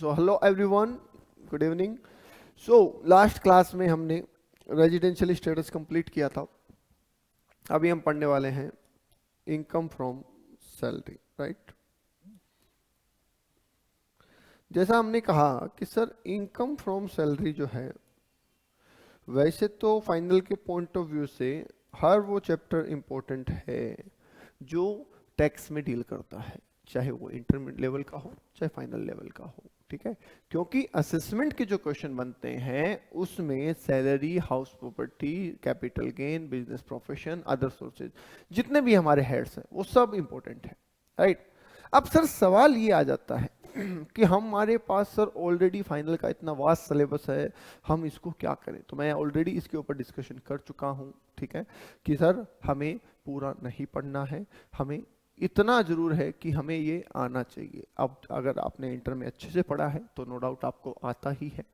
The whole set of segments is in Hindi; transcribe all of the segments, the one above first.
So hello everyone, good evening. So last class में हमने रेजिडेंशियल स्टेटस कंप्लीट किया था। अभी हम पढ़ने वाले हैं इनकम फ्रॉम सैलरी, राइट। जैसा हमने कहा कि सर इनकम फ्रॉम सैलरी जो है, वैसे तो फाइनल के पॉइंट ऑफ व्यू से हर वो चैप्टर इम्पोर्टेंट है जो टैक्स में डील करता है, चाहे वो इंटरमीडिएट लेवल का हो चाहे फाइनल लेवल का हो, ठीक है। क्योंकि असेसमेंट के जो क्वेश्चन बनते हैं उसमें salary, house property, capital gain, business profession, other sources, जितने भी हमारे हेड्स हैं वो सब इंपॉर्टेंट है, राइट। अब सर सवाल ये आ जाता है कि हमारे पास सर ऑलरेडी फाइनल का इतना वास्ट सिलेबस है, हम इसको क्या करें। तो मैं ऑलरेडी इसके ऊपर डिस्कशन कर चुका हूँ, ठीक है, कि सर हमें पूरा नहीं पढ़ना है, हमें इतना जरूर है कि हमें ये आना चाहिए। अब अगर आपने इंटर में अच्छे से पढ़ा है तो नो डाउट आपको आता ही है,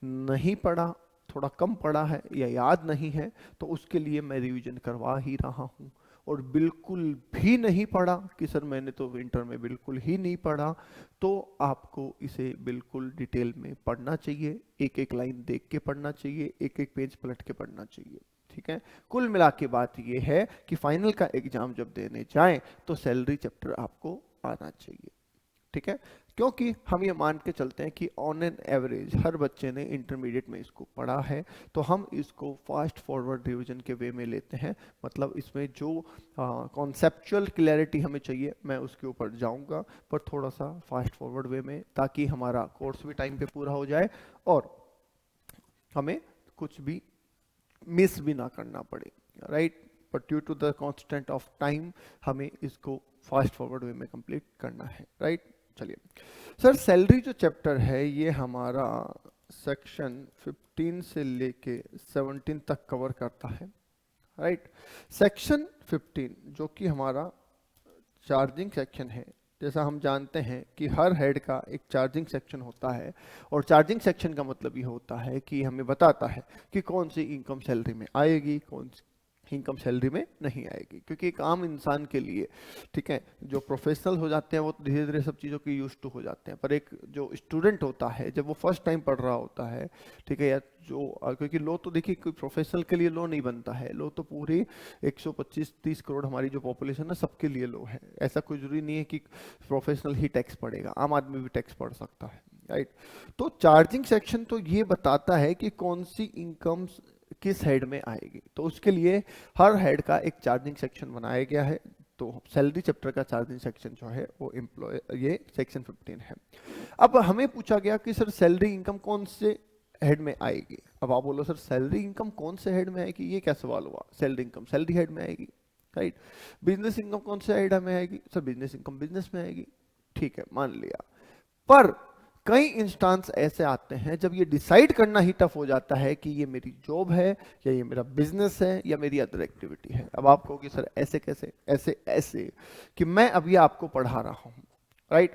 नहीं पढ़ा, थोड़ा कम पढ़ा है या याद नहीं है, तो उसके लिए मैं रिवीजन करवा ही रहा हूँ। और बिल्कुल भी नहीं पढ़ा कि सर मैंने तो विंटर में बिल्कुल ही नहीं पढ़ा, तो आपको इसे बिल्कुल डिटेल में पढ़ना चाहिए, एक एक लाइन देख के पढ़ना चाहिए, एक एक पेज पलट के पढ़ना चाहिए, ठीक है। कुल मिला के बात ये है कि फाइनल का एग्जाम जब देने जाएं तो सैलरी चैप्टर आपको आना चाहिए, ठीक है। क्योंकि हम ये मान के चलते हैं कि ऑन एन एवरेज हर बच्चे ने इंटरमीडिएट में इसको पढ़ा है, तो हम इसको फास्ट फॉरवर्ड रिवीजन के वे में लेते हैं। मतलब इसमें जो कॉन्सेप्चुअल क्लैरिटी हमें चाहिए मैं उसके ऊपर जाऊंगा, पर थोड़ा सा फास्ट फॉरवर्ड वे में, ताकि हमारा कोर्स भी टाइम पे पूरा हो जाए और हमें कुछ भी मिस भी ना करना पड़े, right. But due to the constant of time हमें इसको फास्ट फॉरवर्ड वे में कंप्लीट करना है, राइट। चलिए सर, सैलरी जो चैप्टर है ये हमारा सेक्शन 15 से लेके 17 तक कवर करता है, राइट। सेक्शन 15 जो कि हमारा चार्जिंग सेक्शन है, जैसा हम जानते हैं कि हर हेड का एक चार्जिंग सेक्शन होता है, और चार्जिंग सेक्शन का मतलब ये होता है कि हमें बताता है कि कौन सी इनकम सैलरी में आएगी, कौन सी इनकम सैलरी में नहीं आएगी। क्योंकि एक आम इंसान के लिए, ठीक है, जो प्रोफेशनल हो जाते हैं वो धीरे धीरे सब चीज़ों के यूज टू हो जाते हैं, पर एक जो स्टूडेंट होता है जब वो फर्स्ट टाइम पढ़ रहा होता है, ठीक है, या जो क्योंकि लो तो देखिए कोई प्रोफेशनल के लिए लो नहीं बनता है, लो तो पूरी 125-30 करोड़ हमारी जो पॉपुलेशन है सबके लिए लो है। ऐसा कोई जरूरी नहीं है कि प्रोफेशनल ही टैक्स पढ़ेगा, आम आदमी भी टैक्स पढ़ सकता है, राइट। तो चार्जिंग सेक्शन तो ये बताता है कि कौन सी इनकम किस हेड में आएगी, तो उसके लिए हर हेड का एक चार्जिंग सेक्शन बनाया गया है। तो सैलरी चैप्टर का चार्जिंग सेक्शन जो है वो एम्प्लॉय, ये सेक्शन 15 है। अब हमें पूछा गया कि सर सैलरी इनकम कौन से हेड में आएगी। अब आप बोलो सर सैलरी इनकम कौन से हेड में आएगी, ये क्या सवाल हुआ। सैलरी इनकम सैलरी हेड में आएगी, राइट। बिजनेस इनकम कौन से हेड में आएगी, सर बिजनेस इनकम बिजनेस में आएगी, ठीक है, मान लिया। पर कई इंस्टांस ऐसे आते हैं जब ये डिसाइड करना ही टफ हो जाता है कि ये मेरी जॉब है या ये मेरा बिजनेस है या मेरी अदर एक्टिविटी है। अब आप कहोगे सर ऐसे कैसे, ऐसे ऐसे कि मैं अभी आपको पढ़ा रहा हूं, राइट।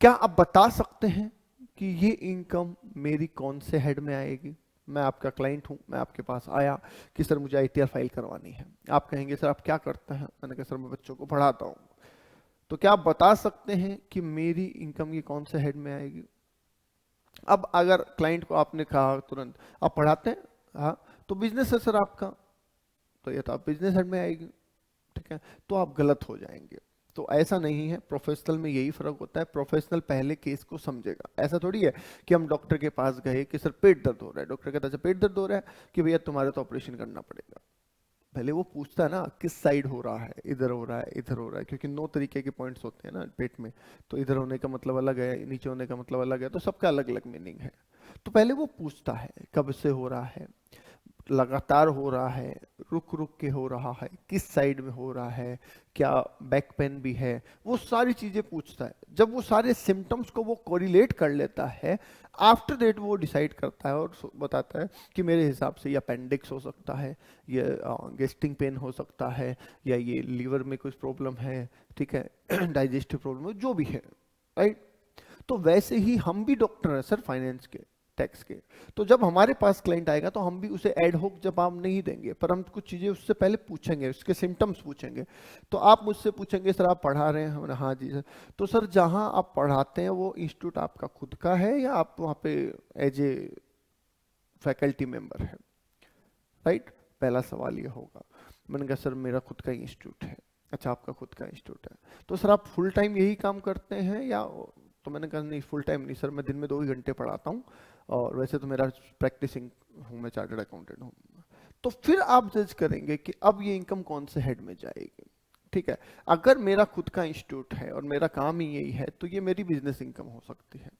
क्या आप बता सकते हैं कि ये इनकम मेरी कौन से हेड में आएगी। मैं आपका क्लाइंट हूं, मैं आपके पास आया कि सर मुझे आईटीआर फाइल करवानी है। आप कहेंगे सर आप क्या करते हैं, मैंने कहा सर मैं बच्चों को पढ़ाता हूं। तो क्या आप बता सकते हैं कि मेरी इनकम ये कौन से हेड में आएगी। अब अगर क्लाइंट को आपने कहा तुरंत आप पढ़ाते हैं, हाँ, तो बिजनेस है सर आपका, तो ये तो आप बिजनेस हेड में आएगी, ठीक है, तो आप गलत हो जाएंगे। तो ऐसा नहीं है, प्रोफेशनल में यही फर्क होता है। प्रोफेशनल पहले केस को समझेगा। ऐसा थोड़ी है कि हम डॉक्टर के पास गए कि सर पेट दर्द हो रहा है, डॉक्टर कहता है पेट दर्द हो रहा है कि भैया तुम्हारा तो ऑपरेशन करना पड़ेगा। पहले वो पूछता है ना किस साइड हो रहा है, इधर हो रहा है, इधर हो रहा है, क्योंकि 9 तरीके के पॉइंट्स होते हैं ना पेट में। तो इधर होने का मतलब अलग है, नीचे होने का मतलब अलग है, तो सबका अलग अलग मीनिंग है। तो पहले वो पूछता है कब से हो रहा है, लगातार हो रहा है, रुक रुक के हो रहा है, किस साइड में हो रहा है, क्या बैक पेन भी है, वो सारी चीजें पूछता है। जब वो सारे सिम्टम्स को वो कोरिलेट कर लेता है, आफ्टर दैट वो डिसाइड करता है और बताता है कि मेरे हिसाब से ये अपेंडिक्स हो सकता है, ये गेस्टिंग पेन हो सकता है, या ये लीवर में कुछ प्रॉब्लम है, ठीक है, डाइजेस्टिव प्रॉब्लम जो भी है, राइट। तो वैसे ही हम भी डॉक्टर हैं सर फाइनेंस के, टैक्स के। तो जब हमारे पास क्लाइंट आएगा तो हम भी उसे एड होक जवाब नहीं देंगे, पर हम कुछ चीज़ें उससे पहले पूछेंगे, उसके सिम्टम्स पूछेंगे। तो आप मुझसे पूछेंगे सर आप पढ़ा रहे हैं, हमने हाँ जी सर। तो सर जहाँ आप पढ़ाते हैं वो इंस्टीट्यूट आपका खुद का है या आप वहाँ पे एज ए फैकल्टी मेंबर है, राइट? पहला सवाल ये होगा। मैंने कहा सर मेरा खुद का ही इंस्टीट्यूट है। अच्छा आपका खुद का इंस्टीट्यूट है, तो सर आप फुल टाइम यही काम करते हैं या? तो मैंने कहा नहीं फुल टाइम नहीं सर, मैं दिन में 2 ही घंटे पढ़ाता हूँ और वैसे तो मेरा प्रैक्टिसिंग हूँ, मैं चार्टर्ड अकाउंटेंट हूँ। तो फिर आप जज करेंगे कि अब ये इनकम कौन से हेड में जाएगी। ठीक है, अगर मेरा खुद का इंस्टीट्यूट है और मेरा काम ही यही है तो ये मेरी बिजनेस इनकम हो सकती है।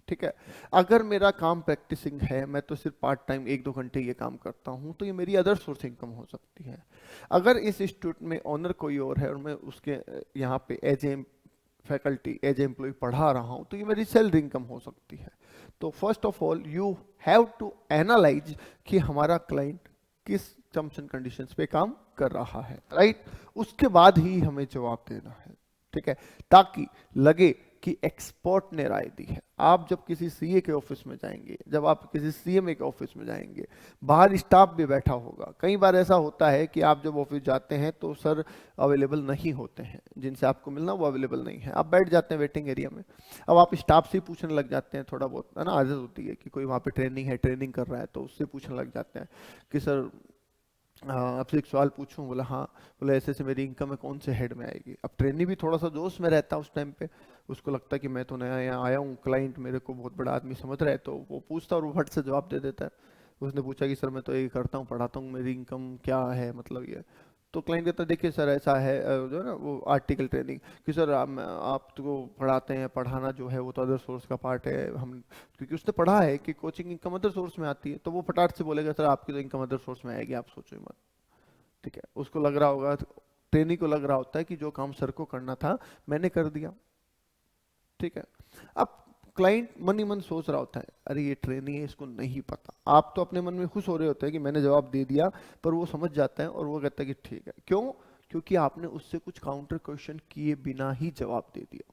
ठीक है, अगर मेरा काम प्रैक्टिसिंग है, मैं तो सिर्फ पार्ट टाइम 1-2 घंटे ये काम करता हूँ, तो ये मेरी अदर सोर्स इनकम हो सकती है। अगर इस इंस्टीट्यूट में ओनर कोई और है और मैं उसके यहाँ पे as a faculty as a employee पढ़ा रहा हूँ, तो ये मेरी सैलरी इनकम हो सकती है। तो first of all you have to analyse कि हमारा क्लाइंट किस टर्म्स एंड कंडीशंस पे काम कर रहा है, राइट? उसके बाद ही हमें जवाब देना है। ठीक है, ताकि लगे कि एक्सपर्ट ने राय दी है। आप जब किसी सीए के ऑफिस में जाएंगे, जब आप किसी सीएमए के ऑफिस में जाएंगे, बाहर स्टाफ भी बैठा होगा। कई बार ऐसा होता है कि आप जब ऑफिस जाते हैं तो सर अवेलेबल नहीं होते हैं, जिनसे आपको मिलना वो अवेलेबल नहीं है, आप बैठ जाते हैं वेटिंग एरिया में। अब आप स्टाफ से पूछने लग जाते हैं, थोड़ा बहुत है ना, आदत होती है कि कोई वहाँ पे ट्रेनिंग है, ट्रेनिंग कर रहा है, तो उससे पूछने लग जाते हैं कि सर आपसे एक सवाल पूछूं? बोला हाँ। बोला ऐसे ऐसे मेरी इनकम है, कौन से हेड में आएगी? अब ट्रेनी भी थोड़ा सा जोश में रहता है उस टाइम पे, उसको लगता है कि मैं तो नया यहाँ आया हूँ, क्लाइंट मेरे को बहुत बड़ा आदमी समझ रहा है, तो वो पूछता और वो फट से जवाब दे देता है। उसने पूछा कि सर मैं तो ये करता हूँ, पढ़ाता हूँ, मेरी इनकम क्या है, मतलब ये। तो क्लाइंट कहता है देखिए सर ऐसा है, जो है ना वो आर्टिकल ट्रेनिंग, कि सर आप तो पढ़ाते हैं, पढ़ाना जो है वो तो अदर सोर्स का पार्ट है, हम क्योंकि उसने पढ़ा है कि कोचिंग इनकम अदर सोर्स में आती है, तो वो फटाट से बोलेगा सर आपकी तो इनकम अदर सोर्स में आएगी, आप सोचो मत। ठीक है, उसको लग रहा होगा, ट्रेनी को लग रहा होता है कि जो काम सर को करना था मैंने कर दिया। ठीक है, अब क्लाइंट मन ही मन सोच रहा होता है अरे ये ट्रेनी है, इसको नहीं पता। आप तो अपने मन में खुश हो रहे होते हैं कि मैंने जवाब दे दिया, पर वो समझ जाता है और वो कहता है कि ठीक है। क्यों? क्योंकि आपने उससे कुछ काउंटर क्वेश्चन किए बिना ही जवाब दे दिया,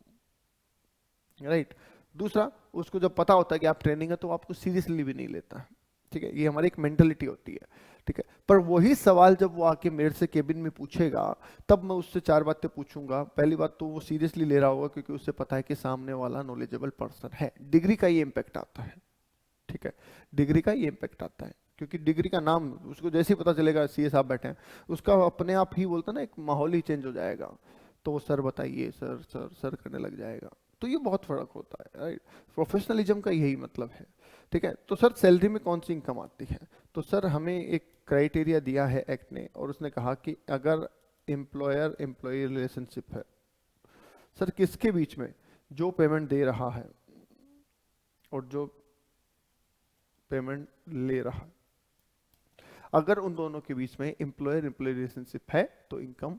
राइट? दूसरा, उसको जब पता होता है कि आप ट्रेनिंग है तो आपको सीरियसली भी नहीं लेता है। ठीक है, ये हमारी एक मेंटलिटी होती है। ठीक है, पर वही सवाल जब वो आके मेरे से केबिन में पूछेगा, तब मैं उससे 4 बातें पूछूंगा। पहली बात तो वो सीरियसली ले रहा होगा क्योंकि उससे पता है कि सामने वाला नॉलेजेबल पर्सन है। डिग्री का ये इम्पैक्ट आता है। ठीक है, डिग्री का ये इम्पैक्ट आता है क्योंकि डिग्री का नाम उसको जैसे ही पता चलेगा सीए साहब बैठे हैं, उसका अपने आप ही बोलता ना एक माहौल ही चेंज हो जाएगा। तो वो सर बताइए, सर सर सर करने लग जाएगा। तो ये बहुत फर्क होता है, राइट? प्रोफेशनलिज्म का यही मतलब है। ठीक है, तो सर सैलरी में कौन सी इनकम आती है? तो सर हमें एक क्राइटेरिया दिया है एक्ट ने, और उसने कहा कि अगर एम्प्लॉयर एम्प्लॉय रिलेशनशिप है, सर किसके बीच में जो पेमेंट दे रहा है और जो पेमेंट ले रहा है, अगर उन दोनों के बीच में एम्प्लॉयर एम्प्लॉय रिलेशनशिप है तो इनकम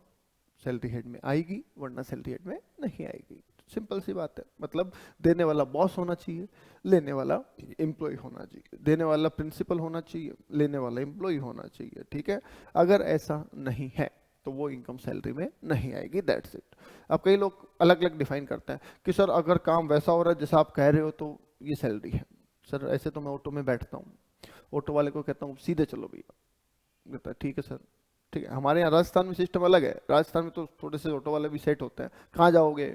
सैलरी हेड में आएगी, वरना सैलरी हेड में नहीं आएगी। सिंपल सी बात है, मतलब देने वाला बॉस होना चाहिए, लेने वाला एम्प्लॉय होना चाहिए, देने वाला प्रिंसिपल होना चाहिए, लेने वाला एम्प्लॉय होना चाहिए। ठीक है, अगर ऐसा नहीं है तो वो इनकम सैलरी में नहीं आएगी, दैट्स इट। अब कई लोग अलग अलग डिफाइन करते हैं कि सर अगर काम वैसा हो रहा है जैसा आप कह रहे हो तो ये सैलरी है। सर ऐसे तो मैं ऑटो में बैठता हूँ, ऑटो वाले को कहता हूँ सीधे चलो भैया, कहता है ठीक है सर। ठीक है, हमारे यहाँ राजस्थान में सिस्टम अलग है, राजस्थान में तो थोड़े से ऑटो वाले भी सेट होते हैं, कहाँ जाओगे,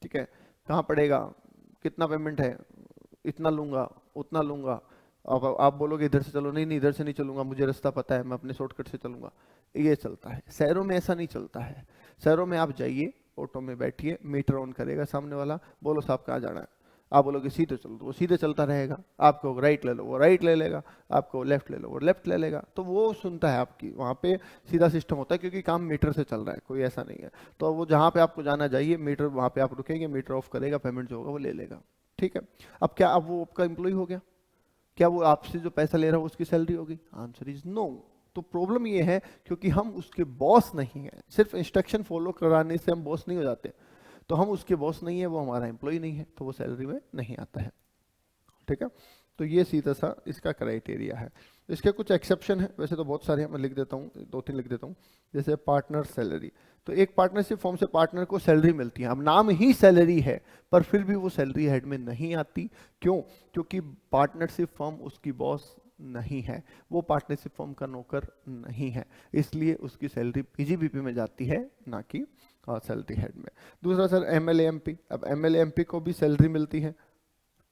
ठीक है, कहाँ पड़ेगा, कितना पेमेंट है, इतना लूंगा, उतना लूंगा। अब आप बोलोगे इधर से चलो, नहीं नहीं इधर से नहीं चलूंगा, मुझे रास्ता पता है, मैं अपने शॉर्टकट से चलूंगा। ये चलता है। शहरों में ऐसा नहीं चलता है। शहरों में आप जाइए, ऑटो में बैठिए, मीटर ऑन करेगा सामने वाला, बोलो साहब कहाँ जाना है, आप बोलोगे सीधे चलो तो वो सीधे चलता रहेगा, आपको राइट ले लो वो राइट ले लेगा, आपको लेफ्ट ले लो वो लेफ्ट ले लेगा। तो वो सुनता है आपकी, वहाँ पे सीधा सिस्टम होता है क्योंकि काम मीटर से चल रहा है, कोई ऐसा नहीं है। तो वो जहाँ पे आपको जाना जाइए, मीटर वहाँ पे आप रुकेंगे, मीटर ऑफ करेगा, पेमेंट जो होगा वो ले लेगा। ठीक है, अब क्या अब वो आपका एम्प्लॉय हो गया? क्या वो आपसे जो पैसा ले रहा है उसकी सैलरी होगी? Answer is no. तो प्रॉब्लम ये है क्योंकि हम उसके बॉस नहीं है, सिर्फ इंस्ट्रक्शन फॉलो कराने से हम बॉस नहीं हो जाते। तो हम उसके बॉस नहीं है, वो हमारा एम्प्लॉय नहीं है, तो वो सैलरी में नहीं आता है। ठीक है, तो ये सीधा सा इसका क्राइटेरिया है। इसके कुछ एक्सेप्शन है, वैसे तो बहुत सारे हैं, मैं लिख देता हूँ, 2-3 लिख देता हूँ। जैसे पार्टनर सैलरी, तो एक पार्टनरशिप फॉर्म से पार्टनर को सैलरी मिलती है, अब नाम ही सैलरी है पर फिर भी वो सैलरी हेड में नहीं आती। क्यों? क्योंकि पार्टनरशिप फॉर्म उसकी बॉस नहीं है, वो पार्टनरशिप फॉर्म का नौकर नहीं है, इसलिए उसकी सैलरी पीजीबीपी में जाती है, ना कि सैलरी हेड में। दूसरा सर एमएलए एमपी, अब एमएलए एमपी को भी सैलरी मिलती है,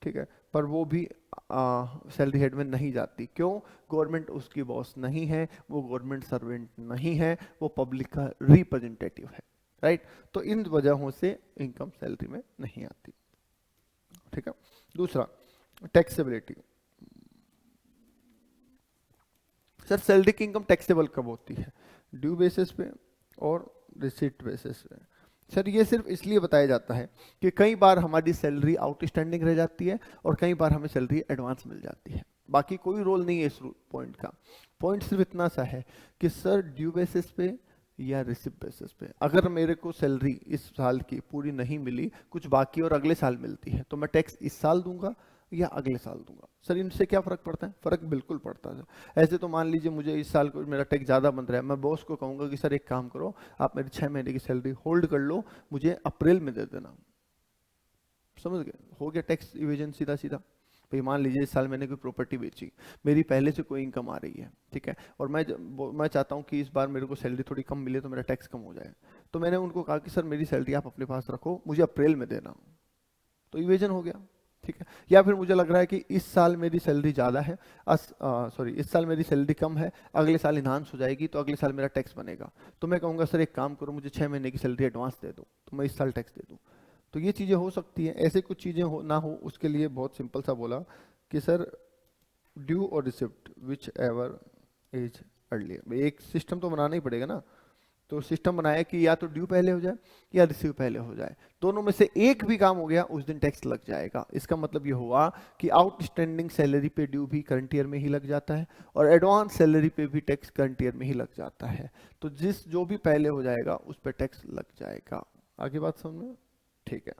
ठीक है, पर वो भी सैलरी हेड में नहीं जाती। क्यों? गवर्नमेंट उसकी बॉस नहीं है, वो गवर्नमेंट सर्वेंट नहीं है, वो पब्लिक का रिप्रेजेंटेटिव है, राइट। तो इन वजहों से इनकम सैलरी में नहीं आती, ठीक है। दूसरा टैक्सेबिलिटी, सर सैलरी की इनकम टैक्सेबल कब होती है? ड्यू बेसिस पे और रिसीट बेसिस पे। सर ये सिर्फ इसलिए बताया जाता है कि कई बार हमारी सैलरी आउटस्टैंडिंग रह जाती है और कई बार हमें सैलरी एडवांस मिल जाती है, बाकी कोई रोल नहीं है इस पॉइंट का। पॉइंट सिर्फ इतना सा है कि सर ड्यू बेसिस पे या रिसिप्ट बेसिस पे अगर मेरे को सैलरी इस साल की पूरी नहीं मिली, कुछ बाकी और अगले साल मिलती है, तो मैं टैक्स इस साल दूंगा या अगले साल दूंगा? सर इनसे क्या फर्क पड़ता है? फर्क बिल्कुल पड़ता है। ऐसे तो मान लीजिए मुझे इस साल को मेरा टैक्स ज़्यादा बन रहा है, मैं बॉस को कहूँगा कि सर एक काम करो, आप मेरी 6 महीने की सैलरी होल्ड कर लो, मुझे अप्रैल में दे देना। समझ गए? हो गया टैक्स इवेजन सीधा सीधा। भाई मान लीजिए इस साल मैंने कोई प्रॉपर्टी बेची, मेरी पहले से कोई इनकम आ रही है, ठीक है, और मैं चाहता हूँ कि इस बार मेरे को सैलरी थोड़ी कम मिले तो मेरा टैक्स कम हो जाए, तो मैंने उनको कहा कि सर मेरी सैलरी आप अपने पास रखो, मुझे अप्रैल में देना, तो इवेजन हो गया, ठीक है। या फिर मुझे लग रहा है कि इस साल मेरी सैलरी ज़्यादा है, इस साल मेरी सैलरी कम है, अगले साल इन्हांस हो जाएगी तो अगले साल मेरा टैक्स बनेगा, तो मैं कहूँगा सर एक काम करो, मुझे 6 महीने की सैलरी एडवांस दे दो, तो मैं इस साल टैक्स दे दूँ। तो ये चीज़ें हो सकती हैं। ऐसे कुछ चीज़ें हो ना हो, उसके लिए बहुत सिंपल सा बोला कि सर ड्यू और receipt which ever is earlier, एक सिस्टम तो बनाना ही पड़ेगा ना। तो सिस्टम बनाया कि या तो ड्यू पहले हो जाए या रिसीव पहले हो जाए, दोनों में से एक भी काम हो गया उस दिन टैक्स लग जाएगा। इसका मतलब ये हुआ कि आउटस्टैंडिंग सैलरी पे ड्यू भी करंट ईयर में ही लग जाता है और एडवांस सैलरी पे भी टैक्स करंट ईयर में ही लग जाता है। तो जो भी पहले हो जाएगा उस पर टैक्स लग जाएगा। आगे बात समझ में? ठीक है।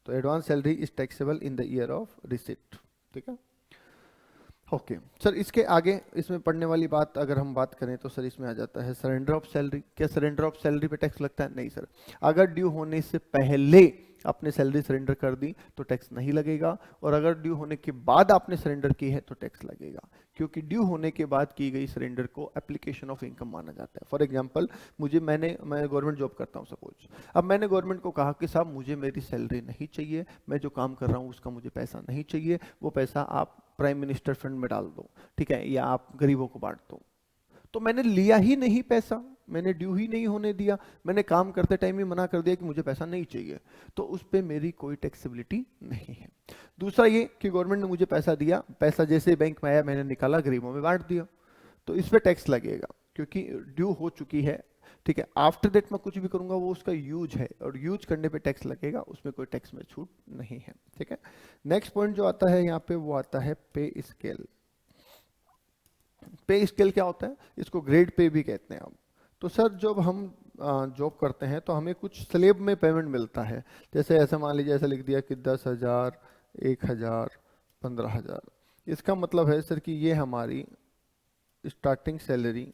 तो advance salary is taxable in the year of receipt, ठीक है। ओके सर, इसके आगे इसमें पढ़ने वाली बात अगर हम बात करें तो सर इसमें आ जाता है सरेंडर ऑफ सैलरी। क्या सरेंडर ऑफ सैलरी पे टैक्स लगता है? नहीं सर, अगर ड्यू होने से पहले आपने सैलरी सरेंडर कर दी तो टैक्स नहीं लगेगा, और अगर ड्यू होने के बाद आपने सरेंडर की है तो टैक्स लगेगा, क्योंकि ड्यू होने के बाद की गई सरेंडर को एप्लीकेशन ऑफ इनकम माना जाता है। फॉर एग्जांपल मैं गवर्नमेंट जॉब करता हूँ सपोज, अब मैंने गवर्नमेंट को कहा कि साहब मुझे मेरी सैलरी नहीं चाहिए, मैं जो काम कर रहा हूँ उसका मुझे पैसा नहीं चाहिए, वो पैसा आप प्राइम मिनिस्टर फंड में डाल दो, ठीक है, या आप गरीबों को बांट दो। तो मैंने लिया ही नहीं पैसा, मैंने ड्यू ही नहीं होने दिया, मैंने काम करते टाइम ही मना कर दिया कि मुझे पैसा नहीं चाहिए, तो उस पर मेरी कोई टैक्सेबिलिटी नहीं है। दूसरा ये कि गवर्नमेंट ने मुझे पैसा दिया, पैसा जैसे बैंक में आया मैंने निकाला, गरीबों में बांट दिया, तो इस पर टैक्स लगेगा क्योंकि ड्यू हो चुकी है, ठीक है। आफ्टर दैट मैं कुछ भी करूंगा वो उसका यूज है, और यूज करने पे टैक्स लगेगा, उसमें कोई टैक्स में छूट नहीं है, ठीक है। नेक्स्ट पॉइंट जो आता है यहाँ पे वो आता है पे स्केल। पे स्केल क्या होता है? इसको ग्रेड पे भी कहते हैं हम। तो सर जब हम जॉब करते हैं तो हमें कुछ स्लेब में पेमेंट मिलता है, जैसे ऐसा मान लीजिए ऐसा लिख दिया कि 10,000, 1,000, 15,000। इसका मतलब है सर कि ये हमारी स्टार्टिंग सैलरी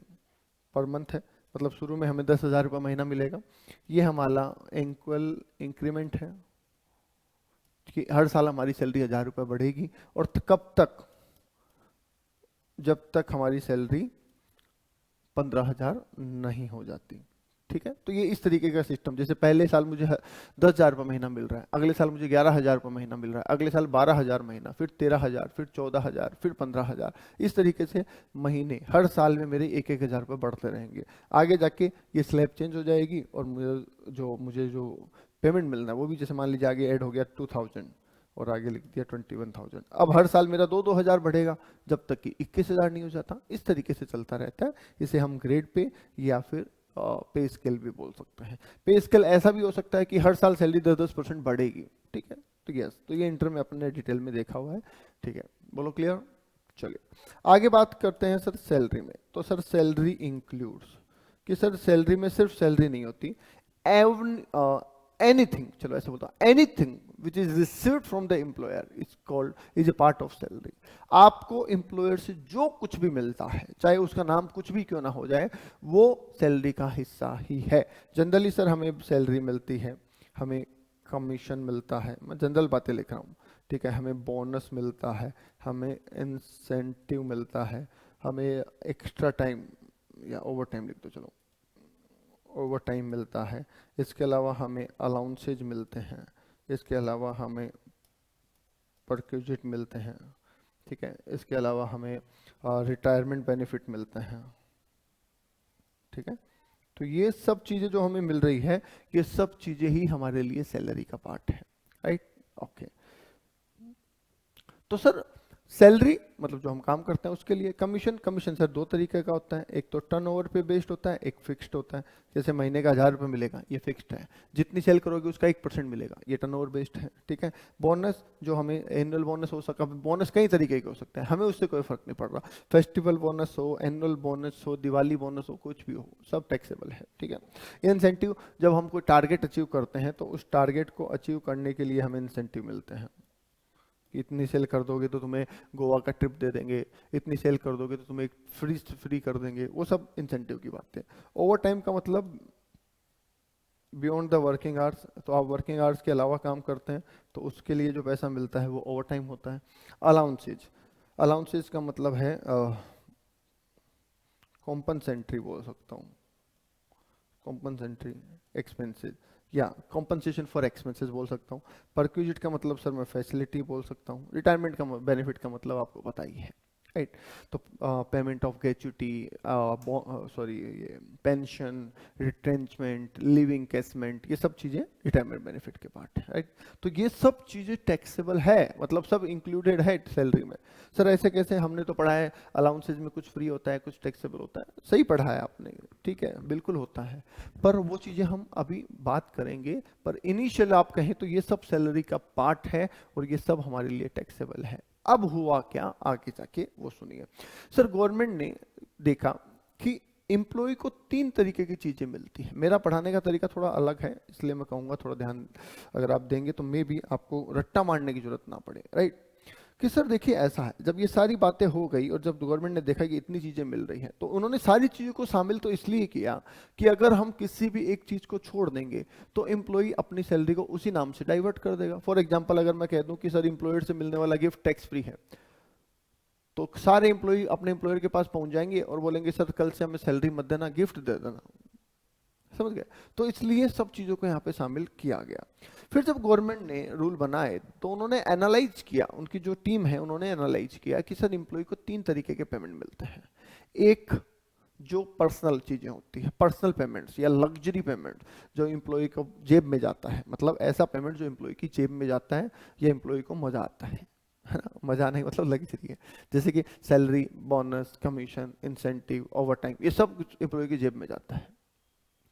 पर मंथ है, मतलब शुरू में हमें 10,000 रुपये महीना मिलेगा। ये हमारा एनुअल इंक्रीमेंट है कि हर साल हमारी सैलरी 1,000 रुपये बढ़ेगी, और कब तक? जब तक हमारी सैलरी 15,000 नहीं हो जाती, ठीक है। तो ये इस तरीके का सिस्टम, जैसे पहले साल मुझे 10,000 रुपये महीना मिल रहा है, अगले साल मुझे 11,000 रुपये महीना मिल रहा है, अगले साल 12,000 महीना, फिर 13,000, फिर 14,000, फिर 15,000, इस तरीके से महीने हर साल में मेरे 1,000 रुपये बढ़ते रहेंगे। आगे जाके ये स्लैब चेंज हो जाएगी और मुझे जो पेमेंट मिलना है वो भी, जैसे मान लीजिए आगे ऐड हो गया 2,000 और आगे लिख दिया 21,000, अब हर साल मेरा 2,000 बढ़ेगा जब तक कि 21,000 नहीं हो जाता। इस तरीके से चलता रहता है। इसे हम ग्रेड पे या फिर पे स्केल भी बोल सकते हैं। पे स्केल ऐसा भी हो सकता है कि हर साल सैलरी 10% बढ़ेगी, ठीक है। तो यस, तो ये इंटर में अपने डिटेल में देखा हुआ है, ठीक है। बोलो क्लियर? चलिए आगे बात करते हैं सर सैलरी में। तो सर सैलरी इंक्लूड्स, कि सर सैलरी में सिर्फ सैलरी नहीं होती, एनीथिंग, चलो ऐसे बोलता हूँ, anything which is received from the employer is a part of salary. आपको employer से जो कुछ भी मिलता है, चाहे उसका नाम कुछ भी क्यों ना हो जाए, वो सैलरी का हिस्सा ही है. जनरली सर हमें सैलरी मिलती है, हमें कमीशन मिलता है, मैं जनरल बातें लिख रहा हूँ, ठीक है, हमें बोनस मिलता है, हमें इंसेंटिव मिलता है, हमें एक्स्ट्रा टाइम या ओवर टाइम लिख दो, चलो ओवर टाइम मिलता है, इसके अलावा हमें अलाउंसेज मिलते हैं, इसके अलावा हमें परक्यूजिट मिलते हैं, ठीक है, इसके अलावा हमें रिटायरमेंट बेनिफिट मिलते हैं, ठीक है. तो ये सब चीज़ें जो हमें मिल रही है, ये सब चीज़ें ही हमारे लिए सैलरी का पार्ट है, राइट. ओके, तो सर सैलरी मतलब जो हम काम करते हैं उसके लिए. कमीशन सर दो तरीके का होता है, एक तो टर्नओवर पे बेस्ड होता है, एक फिक्स्ड होता है. जैसे महीने का 1000 रुपये मिलेगा, ये फिक्स्ड है. जितनी सेल करोगे उसका 1% मिलेगा, ये टर्नओवर बेस्ड है, ठीक है. बोनस जो हमें एनुअल बोनस हो सकता है, बोनस कई तरीके के हो सकते हैं, हमें उससे कोई फर्क नहीं पड़ रहा. फेस्टिवल बोनस हो, एनुअल बोनस हो, दिवाली बोनस हो, कुछ भी हो, सब टैक्सेबल है, ठीक है. इंसेंटिव जब हम कोई टारगेट अचीव करते हैं तो उस टारगेट को अचीव करने के लिए हमें इंसेंटिव मिलते हैं. इतनी सेल कर दोगे तो तुम्हें गोवा का ट्रिप दे देंगे, इतनी सेल कर दोगे तो तुम्हें फ्री कर देंगे, वो सब इंसेंटिव की बात है. ओवर टाइम का मतलब बियॉन्ड द वर्किंग आवर्स, तो आप वर्किंग आवर्स के अलावा काम करते हैं तो उसके लिए जो पैसा मिलता है वो ओवर टाइम होता है. अलाउंसेज का मतलब है कॉम्पनसेंट्री बोल सकता हूँ, कॉम्पनसेंट्री एक्सपेंसेस या कॉम्पनसेशन फॉर एक्सपेंसेस बोल सकता हूँ. परक्यूजिट का मतलब सर मैं फैसिलिटी बोल सकता हूँ. रिटायरमेंट का बेनिफिट का मतलब आपको पता ही है, राइट. तो पेमेंट ऑफ ग्रेच्युटी, सॉरी ये पेंशन, रिट्रेंचमेंट, लिव इंकेसमेंट, ये सब चीज़ें रिटायरमेंट बेनिफिट के पार्ट है, राइट. तो ये सब चीज़ें टैक्सेबल है, मतलब सब इंक्लूडेड है सैलरी में. सर ऐसे कैसे, हमने तो पढ़ा है अलाउंसेज में कुछ फ्री होता है, कुछ टैक्सेबल होता है. सही पढ़ा है आपने, ठीक है, बिल्कुल होता है, पर वो चीज़ें हम अभी बात करेंगे. पर इनिशियल आप कहें तो ये सब सैलरी का पार्ट है और ये सब हमारे लिए टैक्सेबल है. अब हुआ क्या आगे जाके वो सुनिए. सर गवर्नमेंट ने देखा कि एम्प्लॉय को 3 तरीके की चीजें मिलती है. मेरा पढ़ाने का तरीका थोड़ा अलग है, इसलिए मैं कहूंगा थोड़ा ध्यान अगर आप देंगे तो मे भी आपको रट्टा मारने की जरूरत ना पड़े, राइट. कि सर देखिए ऐसा है, जब ये सारी बातें हो गई और जब गवर्नमेंट ने देखा कि इतनी चीजें मिल रही हैं तो उन्होंने सारी चीजों को शामिल तो इसलिए किया कि अगर हम किसी भी एक चीज को छोड़ देंगे तो एम्प्लॉय अपनी सैलरी को उसी नाम से डाइवर्ट कर देगा. फॉर एग्जांपल अगर मैं कह दूं कि सर एम्प्लॉयर से मिलने वाला गिफ्ट टैक्स फ्री है, तो सारे एम्प्लॉय अपने एम्प्लॉयर के पास पहुंच जाएंगे और बोलेंगे सर कल से हमें सैलरी मत देना, गिफ्ट दे देना. समझ गए. तो इसलिए सब चीजों को यहाँ पे शामिल किया गया. फिर जब गवर्नमेंट ने रूल बनाए तो उन्होंने एनालाइज किया, उनकी जो टीम है उन्होंने एनालाइज किया कि सर एम्प्लॉय को 3 तरीके के पेमेंट मिलते हैं. एक जो पर्सनल चीजें होती है, पर्सनल पेमेंट्स या लग्जरी पेमेंट जो एम्प्लॉय को जेब में जाता है, मतलब ऐसा पेमेंट जो एम्प्लॉय की जेब में जाता है या एम्प्लॉय को मजा आता है ना. मजा नहीं मतलब लग्जरी है, जैसे कि salary, bonus, commission, incentive, over time, ये सब कुछ एम्प्लॉय की जेब में जाता है,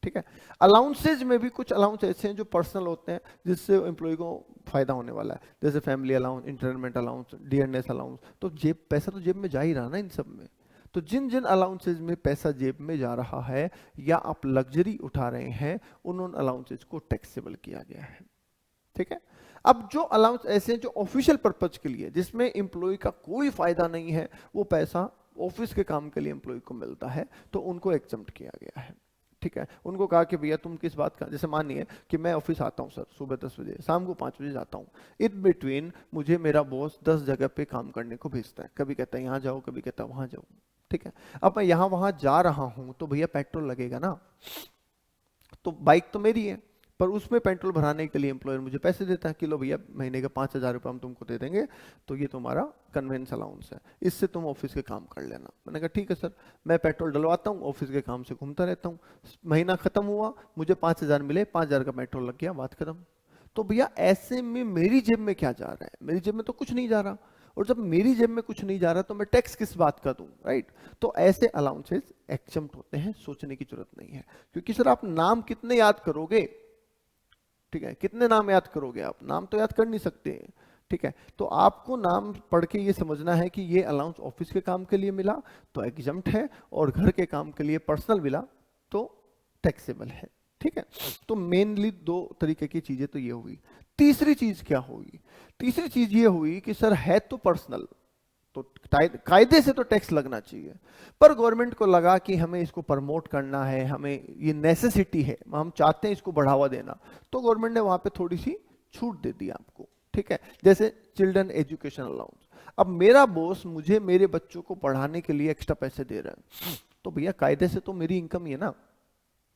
ठीक है. अलाउंसेज में भी कुछ अलाउंस ऐसे हैं जो पर्सनल होते हैं जिससे एम्प्लॉय को फायदा होने वाला है, जैसे family allowance, entertainment allowance, DNS allowance. तो जेब पैसा तो जेब में जा ही रहा ना इन सब में. तो जिन जिन अलाउंसेज में पैसा जेब में जा रहा है या आप लग्जरी उठा रहे हैं, उन अलाउंसेज को टैक्सेबल किया गया है, ठीक है. अब जो अलाउंस ऐसे हैं जो ऑफिशियल पर्पज के लिए, जिसमें एम्प्लॉय का कोई फायदा नहीं है, वो पैसा ऑफिस के काम के लिए एम्प्लॉय को मिलता है, तो उनको एग्जम्प्ट किया गया है, ठीक है. उनको कहा कि भैया तुम किस बात का, जैसे मानिए कि मैं ऑफिस आता हूँ सर सुबह 10 बजे, शाम को 5 बजे जाता हूँ. इन बिटवीन मुझे मेरा बॉस 10 जगह पे काम करने को भेजता है, कभी कहता है यहाँ जाओ, कभी कहता है वहां जाओ, ठीक है. अब मैं यहाँ वहां जा रहा हूँ तो भैया पेट्रोल लगेगा ना, तो बाइक तो मेरी है, पर उसमें पेट्रोल भराने के लिए एम्प्लॉयर मुझे पैसे देता है कि लो भैया महीने का 5,000 रुपये हम तुमको दे देंगे, तो ये तुम्हारा कन्वेंस अलाउंस है, इससे तुम ऑफिस के काम कर लेना. मैंने कहा ठीक है सर, मैं पेट्रोल डलवाता हूँ, ऑफिस के काम से घूमता रहता हूँ. महीना खत्म हुआ, मुझे 5,000 मिले, 5,000 का पेट्रोल लग गया, बात खत्म. तो भैया ऐसे में मेरी जेब में क्या जा रहा है, मेरी जेब में तो कुछ नहीं जा रहा, और जब मेरी जेब में कुछ नहीं जा रहा तो मैं टैक्स किस बात का दूं, राइट. तो ऐसे अलाउंसेस एक्सेम्प्ट होते हैं, सोचने की जरूरत नहीं है. क्योंकि सर आप नाम कितने याद करोगे, ठीक है, कितने नाम याद करोगे आप, नाम तो याद कर नहीं सकते, ठीक है. तो आपको नाम पढ़ के ये समझना है कि ये अलाउंस ऑफिस के काम के लिए मिला तो एग्जम्प्ट है, और घर के काम के लिए पर्सनल मिला तो टैक्सेबल है, ठीक है. तो मेनली 2 तरीके की चीजें तो ये हुई. तीसरी चीज क्या होगी? तीसरी चीज ये हुई कि सर है तो पर्सनल, तो कायदे से तो टैक्स लगना चाहिए, पर गवर्नमेंट को लगा कि हमें इसको प्रमोट करना है, हमें ये नेसेसिटी है, हम चाहते हैं इसको बढ़ावा देना, तो गवर्नमेंट ने वहां पे थोड़ी सी छूट दे दी आपको, ठीक है। जैसे चिल्ड्रन एजुकेशन अलाउंस, अब मेरा बॉस मुझे मेरे बच्चों को पढ़ाने के लिए एक्स्ट्रा पैसे दे रहा है, तो भैया कायदे से तो मेरी इनकम ही है ना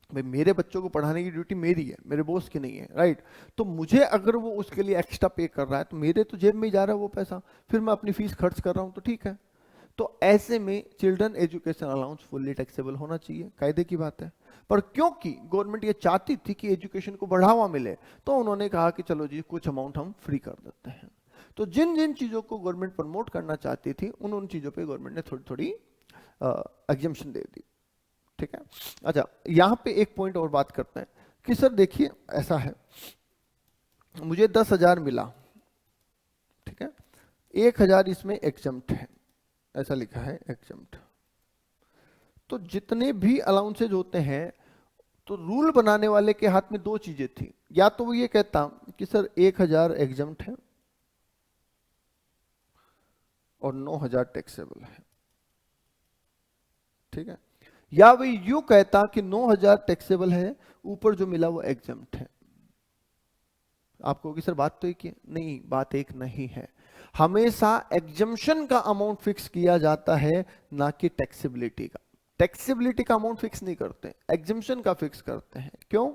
भाई, मेरे बच्चों को पढ़ाने की ड्यूटी मेरी है, मेरे बॉस की नहीं है, राइट। तो मुझे अगर वो उसके लिए एक्स्ट्रा पे कर रहा है तो मेरे तो जेब में ही जा रहा है वो पैसा, फिर मैं अपनी फीस खर्च कर रहा हूं तो ठीक है। तो ऐसे में children education allowance fully taxable होना चाहिए, कायदे की बात है। पर क्योंकि गवर्नमेंट ये चाहती थी कि एजुकेशन को बढ़ावा मिले, तो उन्होंने कहा कि चलो जी कुछ अमाउंट हम फ्री कर देते हैं। तो जिन जिन चीजों को गवर्नमेंट प्रमोट करना चाहती थी उन उन चीजों पे गवर्नमेंट ने थोड़ी थोड़ी एग्जम्पशन दे दी, ठीक है। अच्छा, यहां पे एक पॉइंट और बात करते हैं कि सर देखिए ऐसा है, मुझे 10,000 मिला, ठीक है, 1,000 इसमें एग्जम्प्ट है, ऐसा लिखा है एग्जम्प्ट। तो जितने भी अलाउंसेज होते हैं, तो रूल बनाने वाले के हाथ में दो चीजें थी, या तो वो ये कहता कि सर 1,000 एग्जम्प्ट है और 9,000 टैक्सेबल है, ठीक है, या वो यूं कहता कि 9,000 टैक्सेबल है, ऊपर जो मिला वो एग्जम्प्ट है। आपको होगी सर बात तो एक है, नहीं, बात एक नहीं है। हमेशा एग्जम्पशन का अमाउंट फिक्स किया जाता है, ना कि टैक्सेबिलिटी का। टैक्सेबिलिटी का अमाउंट फिक्स नहीं करते, एग्जम्पशन का फिक्स करते हैं। क्यों?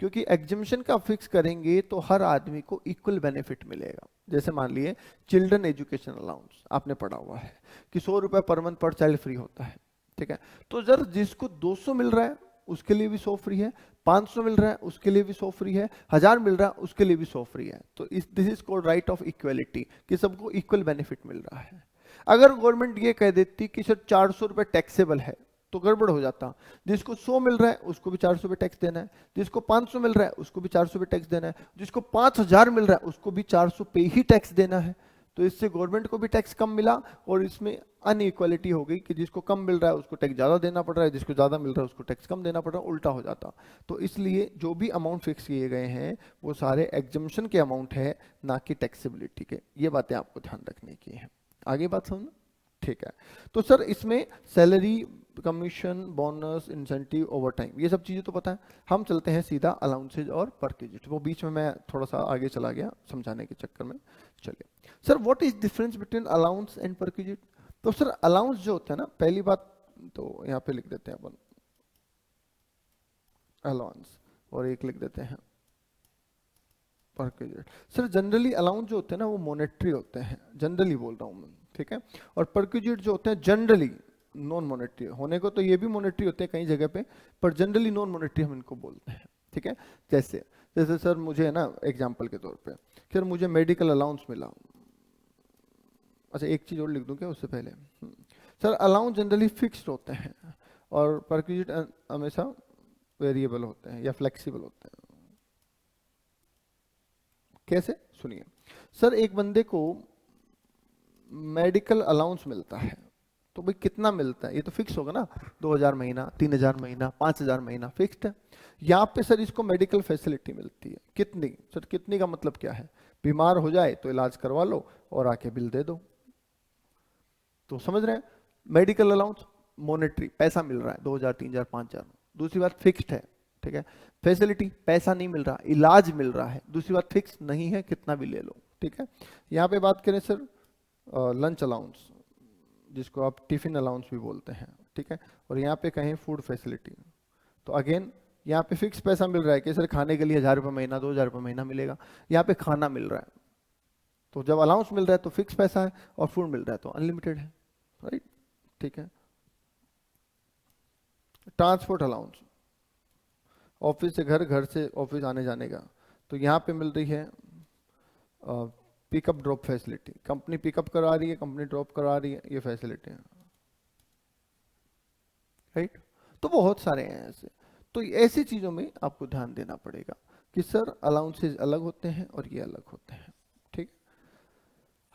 क्योंकि एग्जम्पशन का फिक्स करेंगे तो हर आदमी को इक्वल बेनिफिट मिलेगा। जैसे मान लिए चिल्ड्रन एजुकेशन अलाउंस आपने पढ़ा हुआ है कि 100 रुपए पर मंथ पर चाइल्ड फ्री होता है, ठीक है। तो जर जिसको 200 मिल रहा है उसके लिए भी 100 फ्री है, 500 मिल रहा है उसके लिए भी 100 फ्री है, 1000 मिल रहा है उसके लिए भी 100 फ्री है। तो this is called right of equality, कि सबको इक्वल बेनिफिट मिल रहा है। अगर गवर्नमेंट ये कह देती कि सर 400 रुपए टैक्सेबल है, तो गड़बड़ हो जाता। जिसको 100 मिल रहा है उसको भी 400 रुपए टैक्स देना है, जिसको 500 मिल रहा है उसको भी 400 रुपए टैक्स देना है, जिसको 5,000 मिल रहा है उसको भी 400 पे ही टैक्स देना है। तो इससे गवर्नमेंट को भी टैक्स कम मिला, और इसमें अनइक्वालिटी हो गई कि जिसको कम मिल रहा है उसको टैक्स ज्यादा देना पड़ रहा है, जिसको ज्यादा मिल रहा है उसको टैक्स कम देना पड़ रहा है, उल्टा हो जाता। तो इसलिए जो भी अमाउंट फिक्स किए गए हैं वो सारे एग्जम्पशन के अमाउंट है, ना कि टैक्सेबिलिटी के। ये बातें आपको ध्यान रखने की है। आगे बात समझ, ठीक है। तो सर इसमें salary, commission, bonus, incentive, over time, ये सब चीजें तो पता है। हम चलते हैं सीधा अलाउंसेज और परक्विजिट। वो बीच में मैं थोड़ा सा आगे चला गया समझाने के चक्कर में। चलिए sir, what is difference between allowance and perquisite? तो सर अलाउंस जो होता है ना, पहली बात तो यहाँ पे लिख देते हैं अपन अलाउंस, और एक लिख देते हैं परक्विजिट। सर जनरली अलाउंस जो होते हैं ना वो मॉनेटरी होते हैं, जनरली बोल रहा हूँ मैं, ठीक है। और परक्विजिट जो होते हैं जनरली नॉन मॉनेटरी, होने को तो ये भी मॉनेटरी होते हैं कई जगह पे, पर जनरली नॉन मॉनेटरी हम इनको बोलते हैं, ठीक है। जैसे जैसे सर मुझे है ना, एग्जांपल के तौर पे, फिर मुझे मेडिकल अलाउंस मिला। अच्छा एक चीज और लिख दूं क्या उससे पहले? सर अलाउंस जनरली फिक्स्ड होते हैं और परक्विजिट हमेशा वेरिएबल होते हैं या फ्लेक्सिबल होते हैं। कैसे? सुनिए सर, एक बंदे को मेडिकल अलाउंस मिलता है, तो भाई कितना मिलता है ये तो फिक्स होगा ना, 2,000 महीना, 3,000 महीना, 5,000 महीना, फिक्स्ड है। यहाँ पे सर इसको मेडिकल फैसिलिटी मिलती है, कितनी? सर कितनी का मतलब क्या है? बीमार हो जाए तो इलाज करवा लो और आके बिल दे दो। तो समझ रहे हैं, मेडिकल अलाउंस मॉनेटरी, पैसा मिल रहा है 2,000, 3,000, 5,000। दूसरी बात फिक्स्ड है, ठीक है। फैसिलिटी, पैसा नहीं मिल रहा, इलाज मिल रहा है। दूसरी बात फिक्स नहीं है, कितना भी ले लो, ठीक है। यहाँ पे बात करें सर लंच अलाउंस, जिसको आप टिफिन अलाउंस भी बोलते हैं, ठीक है। और यहाँ पे कहें फूड फैसिलिटी, तो अगेन यहाँ पे फिक्स पैसा मिल रहा है कि सर खाने के लिए 1,000 रुपये महीना, 2,000 रुपये महीना मिलेगा। यहाँ पे खाना मिल रहा है, तो जब अलाउंस मिल रहा है तो फिक्स पैसा है, और फूड मिल रहा है तो अनलिमिटेड है, राइट, ठीक है। ट्रांसपोर्ट अलाउंस, ऑफिस से घर, घर से ऑफिस आने जाने का, तो यहाँ पे मिल रही है pickup drop facility, company pickup करा रही है, कंपनी ड्रॉप करा रही है, ये फैसिलिटी है, राइट। तो बहुत सारे हैं ऐसे। तो ऐसी चीजों में आपको ध्यान देना पड़ेगा कि सर अलाउंसेज अलग होते हैं और ये अलग होते हैं, ठीक।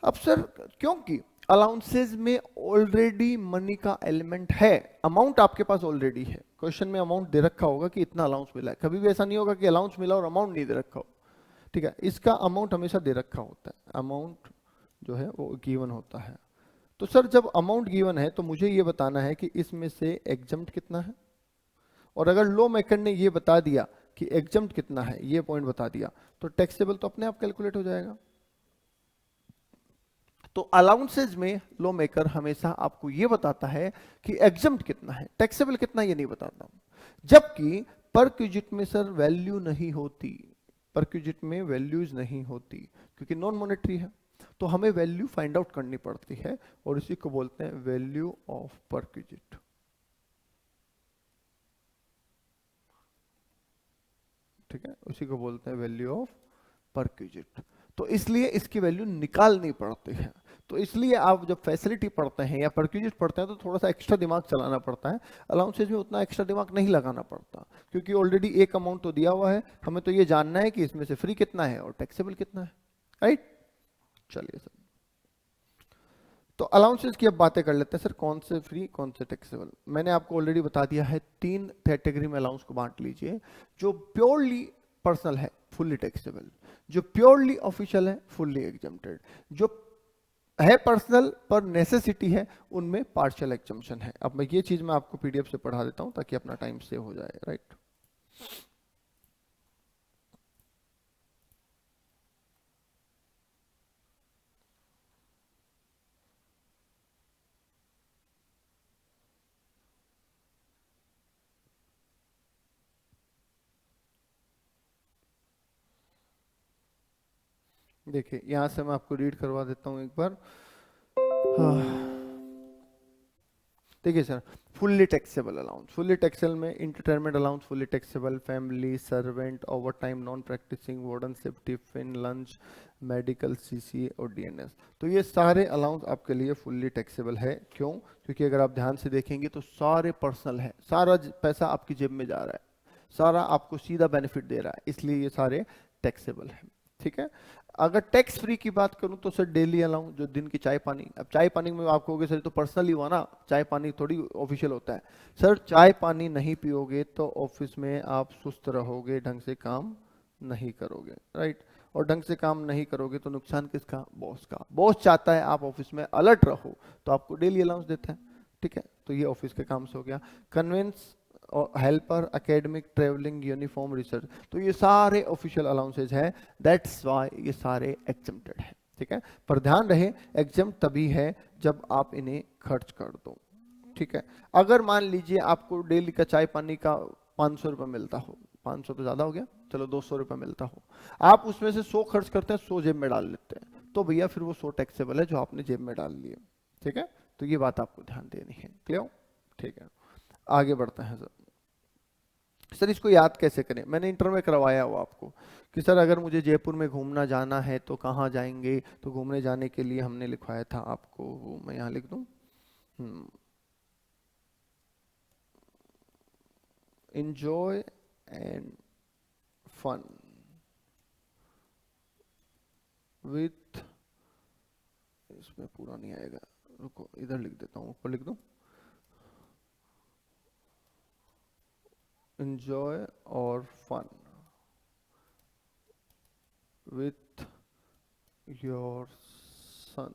अब सर क्योंकि अलाउंसेज में ऑलरेडी मनी का एलिमेंट है, अमाउंट आपके पास ऑलरेडी है, क्वेश्चन में अमाउंट दे रखा होगा कि इतना अलाउंस मिला है, कभी भी ऐसा नहीं होगा कि अलाउंस मिला और अमाउंट नहीं दे रखा हो। ठीक है, इसका अमाउंट हमेशा दे रखा होता है, अमाउंट जो है वो गिवन होता है। तो सर जब अमाउंट गिवन है तो मुझे ये बताना है कि इसमें से एग्जम्प्ट कितना है, और अगर लॉ मेकर ने ये बता दिया कि एग्जम्प्ट कितना है, ये पॉइंट बता दिया, तो टैक्सेबल तो अपने आप कैलकुलेट हो जाएगा। तो अलाउंसेज में लॉ मेकर हमेशा आपको ये बताता है कि एग्जम्प्ट कितना है, टैक्सेबल कितना ये नहीं बताता। जबकि परक्विजिट में सर वैल्यू नहीं होती, परक्विजिट में वैल्यूज नहीं होती क्योंकि नॉन मॉनेटरी है, तो हमें वैल्यू फाइंड आउट करनी पड़ती है और इसी को बोलते हैं वैल्यू ऑफ परक्विजिट। ठीक है, उसी को बोलते हैं वैल्यू ऑफ परक्विजिट। तो इसलिए इसकी वैल्यू निकालनी पड़ती है। तो इसलिए आप जब फैसिलिटी पढ़ते हैं या परक्विजिट पढ़ते हैं तो थोड़ा सा एक्स्ट्रा दिमाग चलाना पड़ता है। अलाउंसेज में उतना एक्स्ट्रा दिमाग नहीं लगाना पड़ता क्योंकि ऑलरेडी एक अमाउंट तो दिया हुआ है, हमें तो ये जानना है कि इसमें से फ्री कितना है और टैक्सेबल कितना है, राइट। चलिए सर, तो अलाउंसेस की अब बातें कर लेते हैं सर, कौन से फ्री कौन से टैक्सेबल। मैंने आपको ऑलरेडी बता दिया है, 3 कैटेगरी में अलाउंस को बांट लीजिए। जो प्योरली पर्सनल है फुल्ली टैक्सेबल, जो प्योरली ऑफिशियल है फुल्ली एग्जम्प्टेड, जो है पर्सनल पर नेसेसिटी है उनमें पार्शियल एग्जम्पशन है। अब मैं ये चीज मैं आपको पीडीएफ से पढ़ा देता हूं ताकि अपना टाइम सेव हो जाए, राइट। देखिए यहां से मैं आपको रीड करवा देता हूं एक बार। देखिए sir, fully taxable allowance, fully taxable में entertainment allowance fully taxable, family, servant, overtime, non practising, wardenship, tiffin, lunch, medical, CCA और डीएनएस। तो ये सारे अलाउंस आपके लिए फुल्ली टैक्सेबल है। क्यों? क्योंकि अगर आप ध्यान से देखेंगे तो सारे पर्सनल है, सारा पैसा आपकी जेब में जा रहा है, सारा आपको सीधा बेनिफिट दे रहा है, इसलिए ये सारे टैक्सेबल है। ठीक है, अगर टैक्स फ्री की बात करूं तो सर डेली अलाउंस, जो दिन की चाय पानी। अब चाय पानी में आप कहोगे सर तो पर्सनल ही हुआ ना, चाय पानी थोड़ी ऑफिशियल होता है। सर चाय पानी नहीं पियोगे तो ऑफिस में आप सुस्त रहोगे, ढंग से काम नहीं करोगे, राइट। और ढंग से काम नहीं करोगे तो नुकसान किसका? बॉस का। बॉस चाहता है आप ऑफिस में अलर्ट रहो तो आपको डेली अलाउंस देता है। ठीक है, तो ये ऑफिस के काम से हो गया। कन्वेंस और helper, academic, travelling, uniform, research, तो ये सारे ऑफिशियल अलाउंसेज हैं, दैट्स व्हाई ये सारे एग्जम्प्टेड हैं। ठीक है, पर ध्यान रहे एग्जम्प्ट तभी है जब आप इन्हें खर्च कर दो। ठीक है, अगर मान लीजिए आपको डेली का चाय पानी का 500 रुपये मिलता हो, 500 तो ज्यादा हो गया, चलो 200 रुपये मिलता हो, आप उसमें से 100 खर्च करते हैं, 100 जेब में डाल लेते हैं, तो भैया फिर वो 100 टैक्सेबल है जो आपने जेब में डाल लिए। ठीक है, तो ये बात आपको ध्यान देनी है, क्लियर? ठीक है, आगे बढ़ते हैं सर। सर इसको याद कैसे करें? मैंने इंटर में करवाया हुआ आपको कि सर अगर मुझे जयपुर में घूमना जाना है तो कहाँ जाएंगे, तो घूमने जाने के लिए हमने लिखवाया था आपको, वो मैं यहाँ लिख दूँ, enjoy and fun with, इसमें पूरा नहीं आएगा, रुको इधर लिख देता हूँ, ऊपर लिख दूँ, enjoy और fun with your son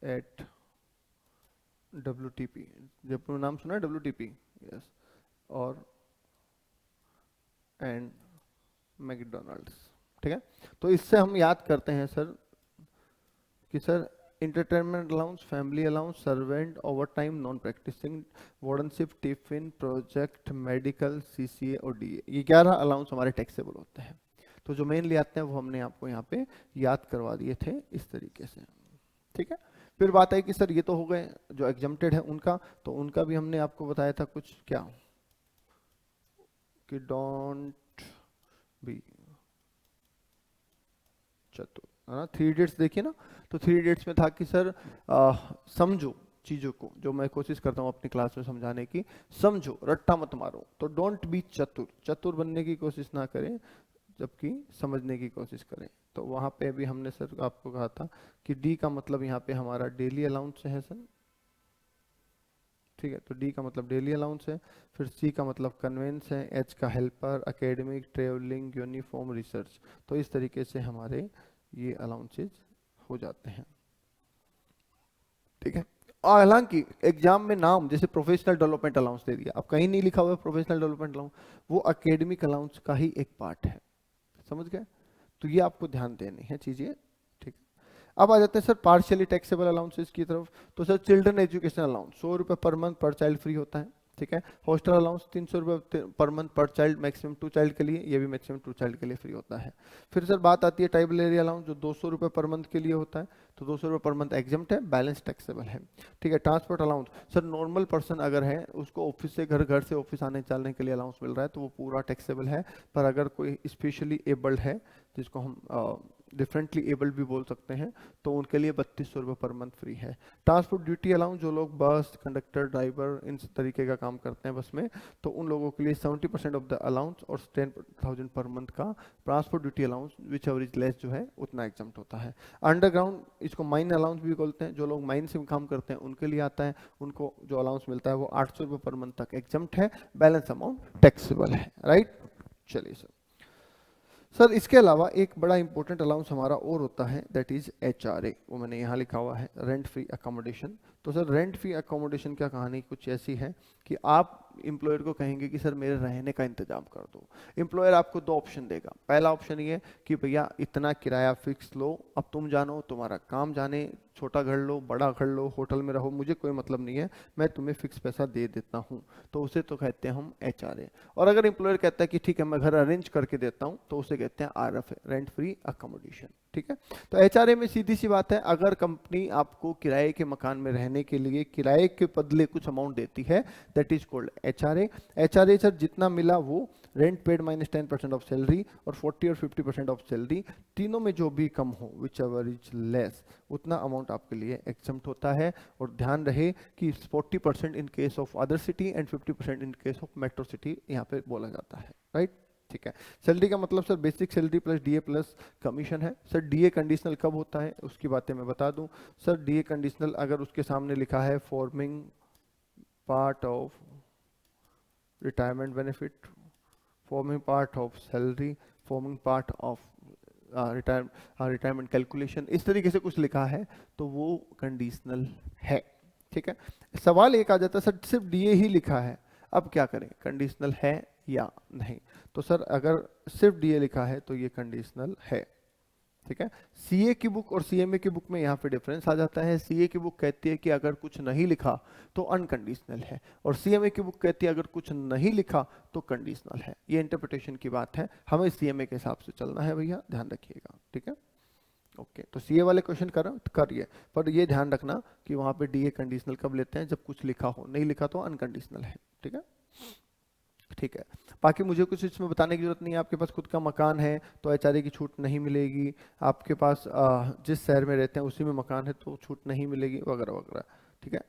at WTP, Jaipur में नाम सुना है WTP, यस, और एंड मैकडोनल्ड्स। ठीक है, तो इससे हम याद करते हैं सर कि sir entertainment allowance, family allowance, servant, overtime, non practising, wardenship, tiffin, project, medical, CCA और डीए, ये 11 अलाउंस हमारे टैक्सेबल होते हैं। तो जो मेनली आते हैं वो हमने आपको यहाँ पे याद करवा दिए थे इस तरीके से। ठीक है, फिर बात है कि सर ये तो हो गए जो एग्जम्प्टेड है उनका, तो उनका भी हमने आपको बताया था कुछ, क्या कि डोंट बी चतुर, है ना। 3 इडियट्स देखिए ना, तो 3 इडियट्स में था कि सर समझो चीजों को, जो मैं कोशिश करता हूँ अपनी क्लास में समझाने की, समझो, रट्टा मत मारो। तो डोंट बी चतुर, चतुर बनने की कोशिश ना करें जबकि समझने की कोशिश करें। तो वहां पे भी हमने सर आपको कहा था कि डी का मतलब यहाँ पे हमारा डेली अलाउंस है सर, ठीक है, तो डी का मतलब डेली अलाउंस है, फिर सी का मतलब कन्वेंस है, एच का helper, academic, travelling, uniform, research. तो इस तरीके से हमारे ये अलाउंसेज हो जाते हैं। ठीक है, और हालांकि एग्जाम में नाम जैसे प्रोफेशनल डेवलपमेंट अलाउंस दे दिया, अब कहीं नहीं लिखा हुआ है प्रोफेशनल डेवलपमेंट अलाउंस, वो एकेडमिक अलाउंस का ही एक पार्ट है, समझ गए? तो ये आपको ध्यान देनी है चीजें। ठीक, अब आ जाते हैं सर पार्शियली टैक्सेबल अलाउंसेस की तरफ। तो सर चिल्ड्रन एजुकेशन अलाउंस 100 रुपये पर मंथ पर चाइल्ड फ्री होता है। ठीक है, हॉस्टल अलाउंस 300 रुपये पर मंथ पर चाइल्ड, मैक्सिमम 2 चाइल्ड के लिए, ये भी मैक्सिमम 2 चाइल्ड के लिए फ्री होता है। फिर सर बात आती है ट्राइबल एरिया अलाउंस जो 200 रुपये पर मंथ के लिए होता है, तो 200 रुपये पर मंथ एग्जम्प्ट है, बैलेंस टैक्सेबल है। ठीक है, transport allowance sir normal person अगर है उसको ऑफिस से घर, घर से ऑफिस आने जाने के लिए अलाउंस मिल रहा है तो वो पूरा टैक्सेबल है। पर अगर कोई स्पेशली एबल्ड है, जिसको हम डिफरेंटली एबल्ड भी बोल सकते हैं, तो उनके लिए 3200 रुपये पर मंथ फ्री है। ट्रांसपोर्ट ड्यूटी अलाउंस जो लोग बस कंडक्टर ड्राइवर इन तरीके का काम करते हैं बस में, तो उन लोगों के लिए 70% ऑफ द अलाउंस और 10,000 पर मंथ का transport duty allowance which ever is less जो है उतना एग्जम्प्ट होता है। अंडरग्राउंड इसको माइन अलाउंस भी बोलते हैं, जो लोग माइन से काम करते हैं उनके लिए आता है, उनको जो अलाउंस मिलता है वो 800 रुपये पर मंथ तक एग्जम्प्ट है, बैलेंस अमाउंट टैक्सेबल है। राइट, चलिए सर इसके अलावा एक बड़ा इंपॉर्टेंट अलाउंस हमारा और होता है, दैट इज HRA, वो मैंने यहाँ लिखा हुआ है, रेंट फ्री अकोमोडेशन। तो सर रेंट फ्री अकोमोडेशन का कहानी कुछ ऐसी है कि आप एम्प्लॉयर को कहेंगे कि सर मेरे रहने का इंतजाम कर दो। एम्प्लॉयर आपको दो ऑप्शन देगा, पहला ऑप्शन ये कि भैया इतना किराया फिक्स लो, अब तुम जानो, तुम्हारा काम जाने, छोटा घर लो, बड़ा घर लो, होटल में रहो, मुझे कोई मतलब नहीं है, मैं तुम्हें फिक्स पैसा दे देता हूँ, तो उसे तो कहते हैं हम HRA। और अगर एम्प्लॉयर कहता है कि ठीक है मैं घर अरेंज करके देता हूँ, तो उसे कहते हैं RF, रेंट फ्री अकोमोडेशन। ठीक है, तो HRA में सीधी सी बात है, अगर कंपनी आपको किराए के मकान में रहने के लिए किराए के बदले कुछ अमाउंट देती है, that is called HRA। HRA sir जितना मिला वो rent paid minus 10% of salary और 40 और 50% ऑफ सैलरी, तीनों में जो भी कम हो, विच एवर इज लेस, उतना अमाउंट आपके लिए एग्जम्प्ट होता है। और ध्यान रहे कि 40% in case of other city and 50% in case of metro city यहाँ पे बोला जाता है। राइट, ठीक है। सैलरी का मतलब sir basic salary plus DA plus commission है। सर DA कंडीशनल कब होता है उसकी बातें मैं बता दूं। सर DA कंडीशनल अगर उसके सामने लिखा है forming part of retirement benefit, forming part of salary, forming part of retirement calculation, इस तरीके से कुछ लिखा है तो वो कंडीशनल है। ठीक है, सवाल एक आ जाता है सर सिर्फ DA ही लिखा है, अब क्या करें, कंडीशनल है या नहीं? तो सर अगर सिर्फ DA लिखा है तो ये कंडीशनल है। ठीक है, CA की बुक और CMA की बुक में यहाँ पे डिफरेंस आ जाता है। CA की बुक कहती है कि अगर कुछ नहीं लिखा तो अनकंडीशनल है, और CMA की बुक कहती है अगर कुछ नहीं लिखा तो कंडीशनल है। ये इंटरप्रिटेशन की बात है, हमें CMA के हिसाब से चलना है भैया, ध्यान रखिएगा। ठीक है, ओके, तो CA वाले क्वेश्चन करिए, पर ये ध्यान रखना कि वहां पे DA कंडीशनल कब लेते हैं, जब कुछ लिखा हो, नहीं लिखा तो अनकंडीशनल है। ठीक है, ठीक है, बाकी मुझे कुछ इसमें बताने की जरूरत नहीं है। आपके पास खुद का मकान है तो HRA की छूट नहीं मिलेगी, आपके पास जिस शहर में रहते हैं उसी में मकान है तो छूट नहीं मिलेगी, वगैरह वगैरह। ठीक है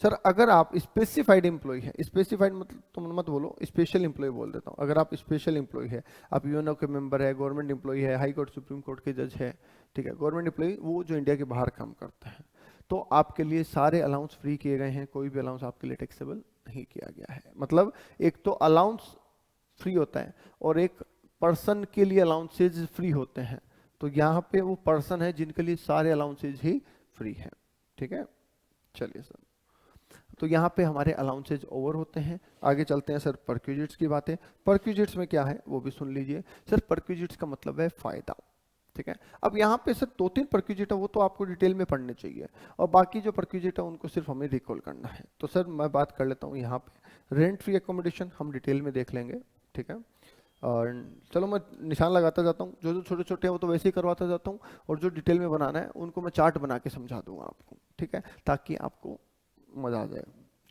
सर, अगर आप स्पेसिफाइड एम्प्लॉय है, स्पेसिफाइड मतलब तुम मत बोलो, स्पेशल एम्प्लॉय बोल देता हूँ, अगर आप स्पेशल एम्प्लॉय है, आप UNO के मेंबर है, गवर्नमेंट एम्प्लॉय है, हाई कोर्ट सुप्रीम कोर्ट के जज है, ठीक है, गवर्नमेंट एम्प्लॉय वो जो इंडिया के बाहर काम करता है, तो आपके लिए सारे अलाउंस फ्री किए गए हैं, कोई भी अलाउंस आपके लिए टैक्सेबल नहीं किया गया है। मतलब एक तो अलाउंस फ्री होता है और एक पर्सन के लिए अलाउंसेज फ्री होते हैं, तो यहाँ पे वो पर्सन है जिनके लिए सारे अलाउंसेज ही फ्री है। ठीक है, चलिए सर, तो यहाँ पे हमारे अलाउंसेज ओवर होते हैं। आगे चलते हैं सर परक्विजिट्स की बातें। परक्विजिट्स में क्या है वो भी सुन लीजिए। सर परक्विजिट्स का मतलब है फायदा। ठीक है, अब यहाँ पे सर 2-3 परक्विजिट है वो तो आपको डिटेल में पढ़ने चाहिए, और बाकी जो परक्विजिट है उनको सिर्फ हमें रिकॉल करना है। तो सर मैं बात कर लेता हूँ यहाँ पे रेंट फ्री अकोमोडेशन, हम डिटेल में देख लेंगे। ठीक है, और चलो मैं निशान लगाता जाता हूँ, जो जो छोटे छोटे हैं वो तो वैसे ही करवाता जाता हूँ, और जो डिटेल में बनाना है उनको मैं चार्ट बना के समझा दूंगा आपको। ठीक है, ताकि आपको मजा आ जाए।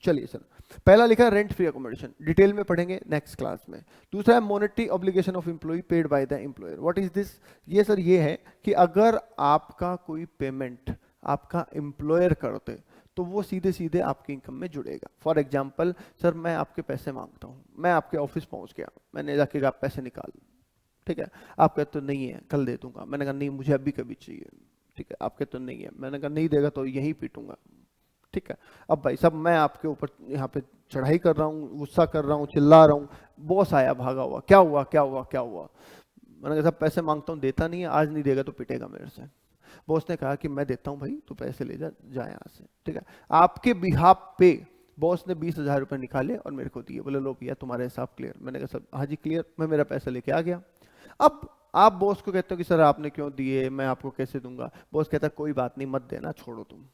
चलिए सर, पहला लिखा है रेंट फ्री अकोमोडेशन, डिटेल में पढ़ेंगे नेक्स्ट क्लास में। दूसरा है monetary obligation of employee paid by the employer. What is this? ये सर ये है कि अगर आपका कोई पेमेंट आपका एम्प्लॉयर करते तो वो सीधे सीधे आपकी इनकम में जुड़ेगा। फॉर एग्जाम्पल सर मैं आपके पैसे मांगता हूँ, मैं आपके ऑफिस पहुंच गया, मैंने जाके आप पैसे निकाल, ठीक है, आप कहते तो नहीं है कल दे दूंगा, मैंने कहा नहीं मुझे अभी कभी चाहिए, ठीक है, आप कहते तो नहीं है, मैंने कहा नहीं देगा तो यहीं पीटूंगा, ठीक है। अब भाई साहब मैं आपके ऊपर यहाँ पे चढ़ाई कर रहा हूँ, गुस्सा कर रहा हूँ, चिल्ला रहा हूँ, बॉस आया भागा हुआ, क्या हुआ क्या हुआ क्या हुआ? मैंने कहा साहब पैसे मांगता हूँ, देता नहीं है, आज नहीं देगा तो पिटेगा मेरे से। बॉस ने कहा कि मैं देता हूँ भाई, तू पैसे ले जा, जा यहाँ से, ठीक है। आपके बिहाफ पे बॉस ने 20,000 रुपये निकाले और मेरे को दिए, बोले लो भैया तुम्हारा हिसाब क्लियर। मैंने कहा सर हाँ जी क्लियर, मैं मेरा पैसा लेके आ गया। अब आप बॉस को कहते हो कि सर आपने क्यों दिए, मैं आपको कैसे दूंगा? बॉस कहता है कोई बात नहीं, मत देना, छोड़ो तुम,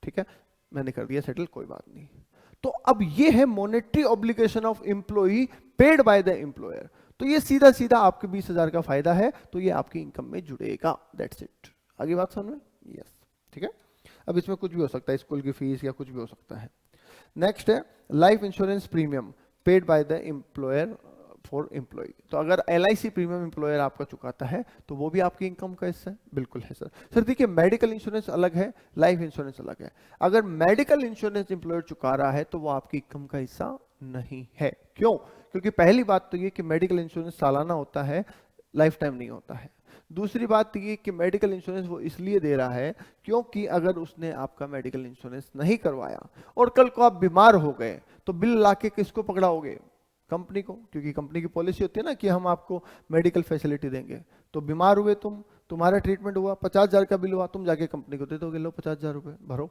ठीक है, मैंने कर दिया सेटल, कोई बात नहीं। तो अब ये है monetary obligation of employee paid by the employer. तो ये सीधा सीधा आपके 20,000 का फायदा है, तो ये आपकी इनकम में जुड़ेगा, दैट्स इट। आगे बात समझ में? यस, ठीक है। अब इसमें कुछ भी हो सकता है, स्कूल की फीस या कुछ भी हो सकता है। नेक्स्ट है life insurance premium paid by the employer for employee. तो अगर LIC प्रीमियम एम्प्लॉयर आपका चुकाता है तो वो भी आपकी इनकम का हिस्सा है। बिल्कुल है सर। सर देखिए मेडिकल इंश्योरेंस अलग है, लाइफ इंश्योरेंस अलग है। अगर मेडिकल इंश्योरेंस एम्प्लॉयर चुका रहा है तो वो आपकी इनकम का हिस्सा नहीं है। क्यों? क्योंकि पहली बात तो ये कि मेडिकल इंश्योरेंस सालाना होता है, लाइफ टाइम नहीं होता है। दूसरी बात ये कि मेडिकल इंश्योरेंस वो इसलिए दे रहा है क्योंकि अगर उसने आपका मेडिकल इंश्योरेंस नहीं करवाया और कल को आप बीमार हो गए तो बिल लाके किसको पकड़ाओगे? कंपनी को, क्योंकि कंपनी की पॉलिसी होती है ना कि हम आपको मेडिकल फैसिलिटी देंगे। तो बीमार हुए तुम, तुम्हारा ट्रीटमेंट हुआ, 50,000 का बिल हुआ, तुम जाके कंपनी को दे दोगे, लो 50,000 रुपये भरो।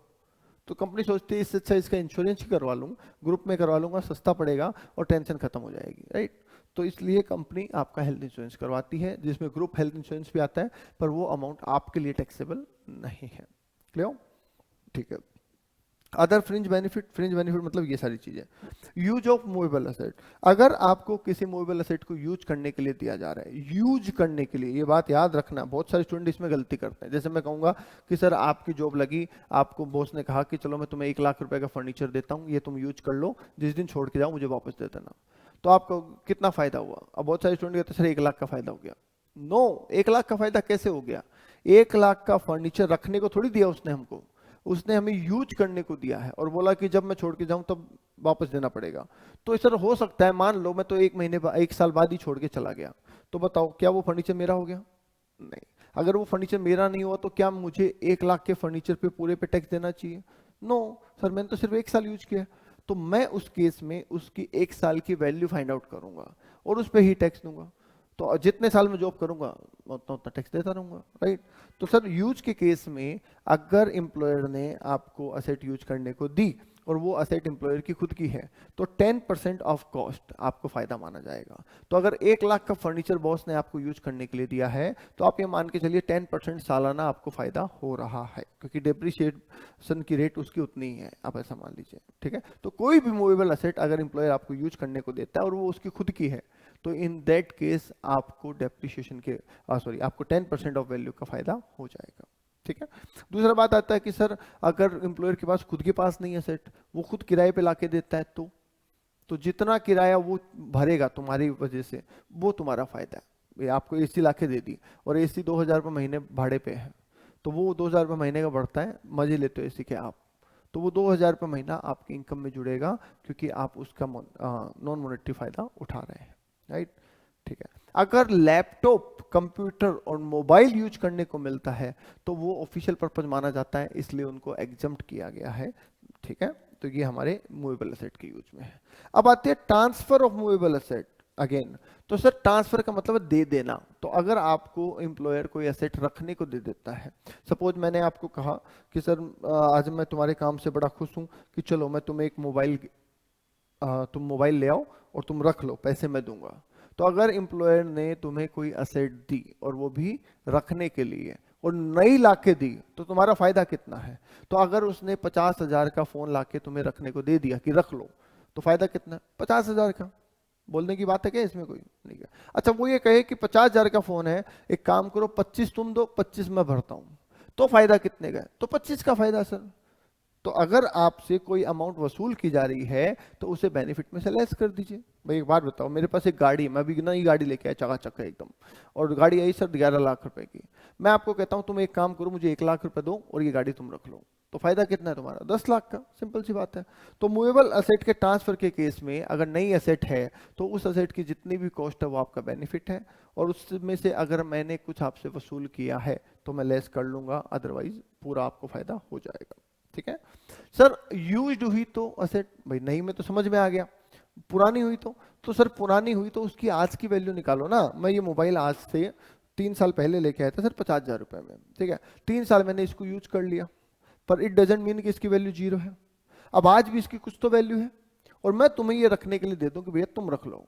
तो कंपनी सोचती है इससे अच्छा इसका इंश्योरेंस ही करवा लूँ, ग्रुप में करवा लूंगा, सस्ता पड़ेगा और टेंशन खत्म हो जाएगी, राइट। तो इसलिए कंपनी आपका हेल्थ इंश्योरेंस करवाती है, जिसमें ग्रुप हेल्थ इंश्योरेंस भी आता है, पर वो अमाउंट आपके लिए टैक्सेबल नहीं है। क्लियर? ठीक है। अदर फ्रिंज बेनिफिट मतलब ये सारी चीजें। यूज ऑफ मूवेबल असेट, अगर आपको किसी मूवेबल असेट को यूज करने के लिए दिया जा रहा है, यूज करने के लिए, ये बात याद रखना, बहुत सारे स्टूडेंट इसमें गलती करते हैं। जैसे मैं कहूंगा कि सर आपकी जॉब लगी, आपको बॉस ने कहा कि चलो मैं तुम्हें 1 लाख रुपए का फर्नीचर देता हूँ, ये तुम यूज कर लो, जिस दिन छोड़ के जाओ मुझे वापस दे देना। तो आपको कितना फायदा हुआ? अब बहुत सारे स्टूडेंट कहते हैं सर 1 लाख का फायदा हो गया। नो, 1 लाख का फायदा कैसे हो गया? 1 लाख का फर्नीचर रखने को थोड़ी दिया उसने हमको, उसने हमें यूज करने को दिया है और बोला कि जब मैं छोड़ के जाऊं तब वापस देना पड़ेगा। तो सर हो सकता है, मान लो मैं तो 1 साल बाद ही छोड़ के चला गया, तो बताओ क्या वो फर्नीचर मेरा हो गया? नहीं। अगर वो फर्नीचर मेरा नहीं हुआ तो क्या मुझे 1 लाख के फर्नीचर पे पूरे पे टैक्स देना चाहिए? नो सर, मैंने तो सिर्फ 1 साल यूज किया। तो मैं उस केस में उसकी 1 साल की वैल्यू फाइंड आउट करूंगा और उस पर ही टैक्स दूंगा। तो जितने साल में जॉब करूंगा उतना उतना टैक्स देता रहूंगा, राइट। तो सर यूज के केस में अगर एम्प्लॉयर ने आपको असेट यूज करने को दी और वो असेट एम्प्लॉयर की खुद की है तो 10% ऑफ कॉस्ट आपको फायदा माना जाएगा। तो अगर 1 लाख का फर्नीचर बॉस ने आपको यूज करने के लिए दिया है तो आप ये मान के चलिए 10% सालाना आपको फायदा हो रहा है, क्योंकि डेप्रिसिएशन की रेट उसकी उतनी ही है, आप ऐसा मान लीजिए, ठीक है। तो कोई भी मूवेबल असेट अगर एम्प्लॉयर आपको यूज करने को देता है और वो उसकी खुद की है तो इन दैट केस आपको डेप्रिसिएशन के आपको 10% ऑफ वैल्यू का फायदा हो जाएगा, ठीक है। दूसरा बात आता है कि सर अगर एम्प्लॉयर के पास खुद के पास नहीं है सेट, वो खुद किराए पे लाके देता है, तो जितना किराया वो भरेगा तुम्हारी वजह से वो तुम्हारा फायदा है। ये आपको एसी लाके दे दी और एसी 2,000 रुपये महीने भाड़े पे है, तो वो 2,000 रुपये महीने का बढ़ता है, मजे लेते हो एसी के आप, तो वो 2,000 रुपये महीना आपकी इनकम में जुड़ेगा क्योंकि आप उसका नॉन मॉनेटरी फायदा उठा रहे हैं, राइट, ठीक है। अगर लैपटॉप, कंप्यूटर और मोबाइल यूज करने को मिलता है तो वो ऑफिशियल पर्पज माना जाता है, इसलिए उनको एग्जम्प्ट किया गया है, ठीक है। तो ये हमारे मूवेबल असेट के यूज में है। अब आते हैं transfer of movable asset again. तो सर ट्रांसफर का मतलब दे देना। तो अगर आपको एम्प्लॉयर कोई एसेट रखने को दे देता है, सपोज मैंने आपको कहा कि सर आज मैं तुम्हारे काम से बड़ा खुश हूं कि चलो मैं तुम्हें एक मोबाइल, तुम मोबाइल ले आओ और तुम रख लो, पैसे मैं दूंगा। तो अगर एम्प्लॉयर ने तुम्हें कोई असेट दी और वो भी रखने के लिए और नई लाके दी तो तुम्हारा फायदा कितना है? तो अगर उसने 50,000 का फोन लाके तुम्हें रखने को दे दिया कि रख लो, तो फायदा कितना है? 50,000 का। बोलने की बात है क्या इसमें? कोई नहीं है। अच्छा वो ये कहे कि 50,000 का फोन है, एक काम करो 25 तुम दो, 25 मैं भरता हूं, तो फायदा कितने का है? तो 25 का फायदा सर। तो अगर आपसे कोई अमाउंट वसूल की जा रही है तो उसे बेनिफिट में से लेस कर दीजिए। भाई एक बात बताओ, मेरे पास एक गाड़ी है, मैं अभी नई गाड़ी लेके आया, चकाचक है एकदम, और गाड़ी आई सर 11 लाख रुपए की। मैं आपको कहता हूं तुम एक काम करो, मुझे 1 लाख रुपए दो और ये गाड़ी तुम रख लो, तो फायदा कितना है तुम्हारा? 10 लाख का। सिंपल सी बात है। तो मूवेबल असेट के ट्रांसफर के केस में अगर नई असेट है तो उस असेट की जितनी भी कॉस्ट है वो आपका बेनिफिट है, और उसमें से अगर मैंने कुछ आपसे वसूल किया है तो मैं लेस कर लूंगा, अदरवाइज पूरा आपको फायदा हो जाएगा। ठीक है सर। यूज्ड हुई तो असेट, भाई नई में तो समझ में आ गया, पुरानी हुई तो सर पुरानी हुई तो उसकी आज की वैल्यू निकालो ना। मैं ये मोबाइल आज से 3 साल पहले लेके आया था सर 50,000 रुपए में, ठीक है, 3 साल मैंने इसको यूज कर लिया, पर इट डजेंट मीन कि इसकी वैल्यू 0 है। अब आज भी इसकी कुछ तो वैल्यू है, और मैं तुम्हें ये रखने के लिए दे दूं कि भैया तुम रख लो,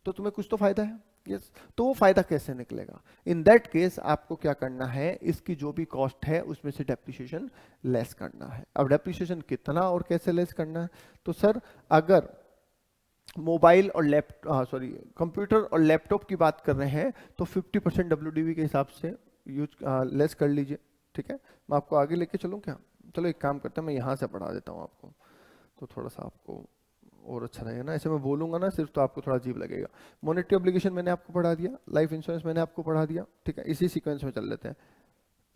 तो तुम्हें कुछ तो फायदा है। यस, तो वो फायदा कैसे निकलेगा? इन दैट केस आपको क्या करना है, इसकी जो भी कॉस्ट है उसमें से डेप्रिसिएशन लेस करना है। अब डेप्रिसिएशन कितना और कैसे लेस करना है? तो सर अगर मोबाइल और कंप्यूटर और लैपटॉप की बात कर रहे हैं तो 50% डब्ल्यूडीवी के हिसाब से यूज लेस कर लीजिए, ठीक है। मैं आपको आगे लेके चलूं क्या? चलो एक काम करते हैं, मैं यहाँ से पढ़ा देता हूँ आपको, तो थोड़ा सा आपको और अच्छा रहेगा ना। ऐसे मैं बोलूंगा ना सिर्फ तो आपको थोड़ा अजीब लगेगा। मॉनेटरी ऑब्लिगेशन मैंने आपको पढ़ा दिया, लाइफ इंश्योरेंस मैंने आपको पढ़ा दिया, ठीक है। इसी सीक्वेंस में चल लेते हैं।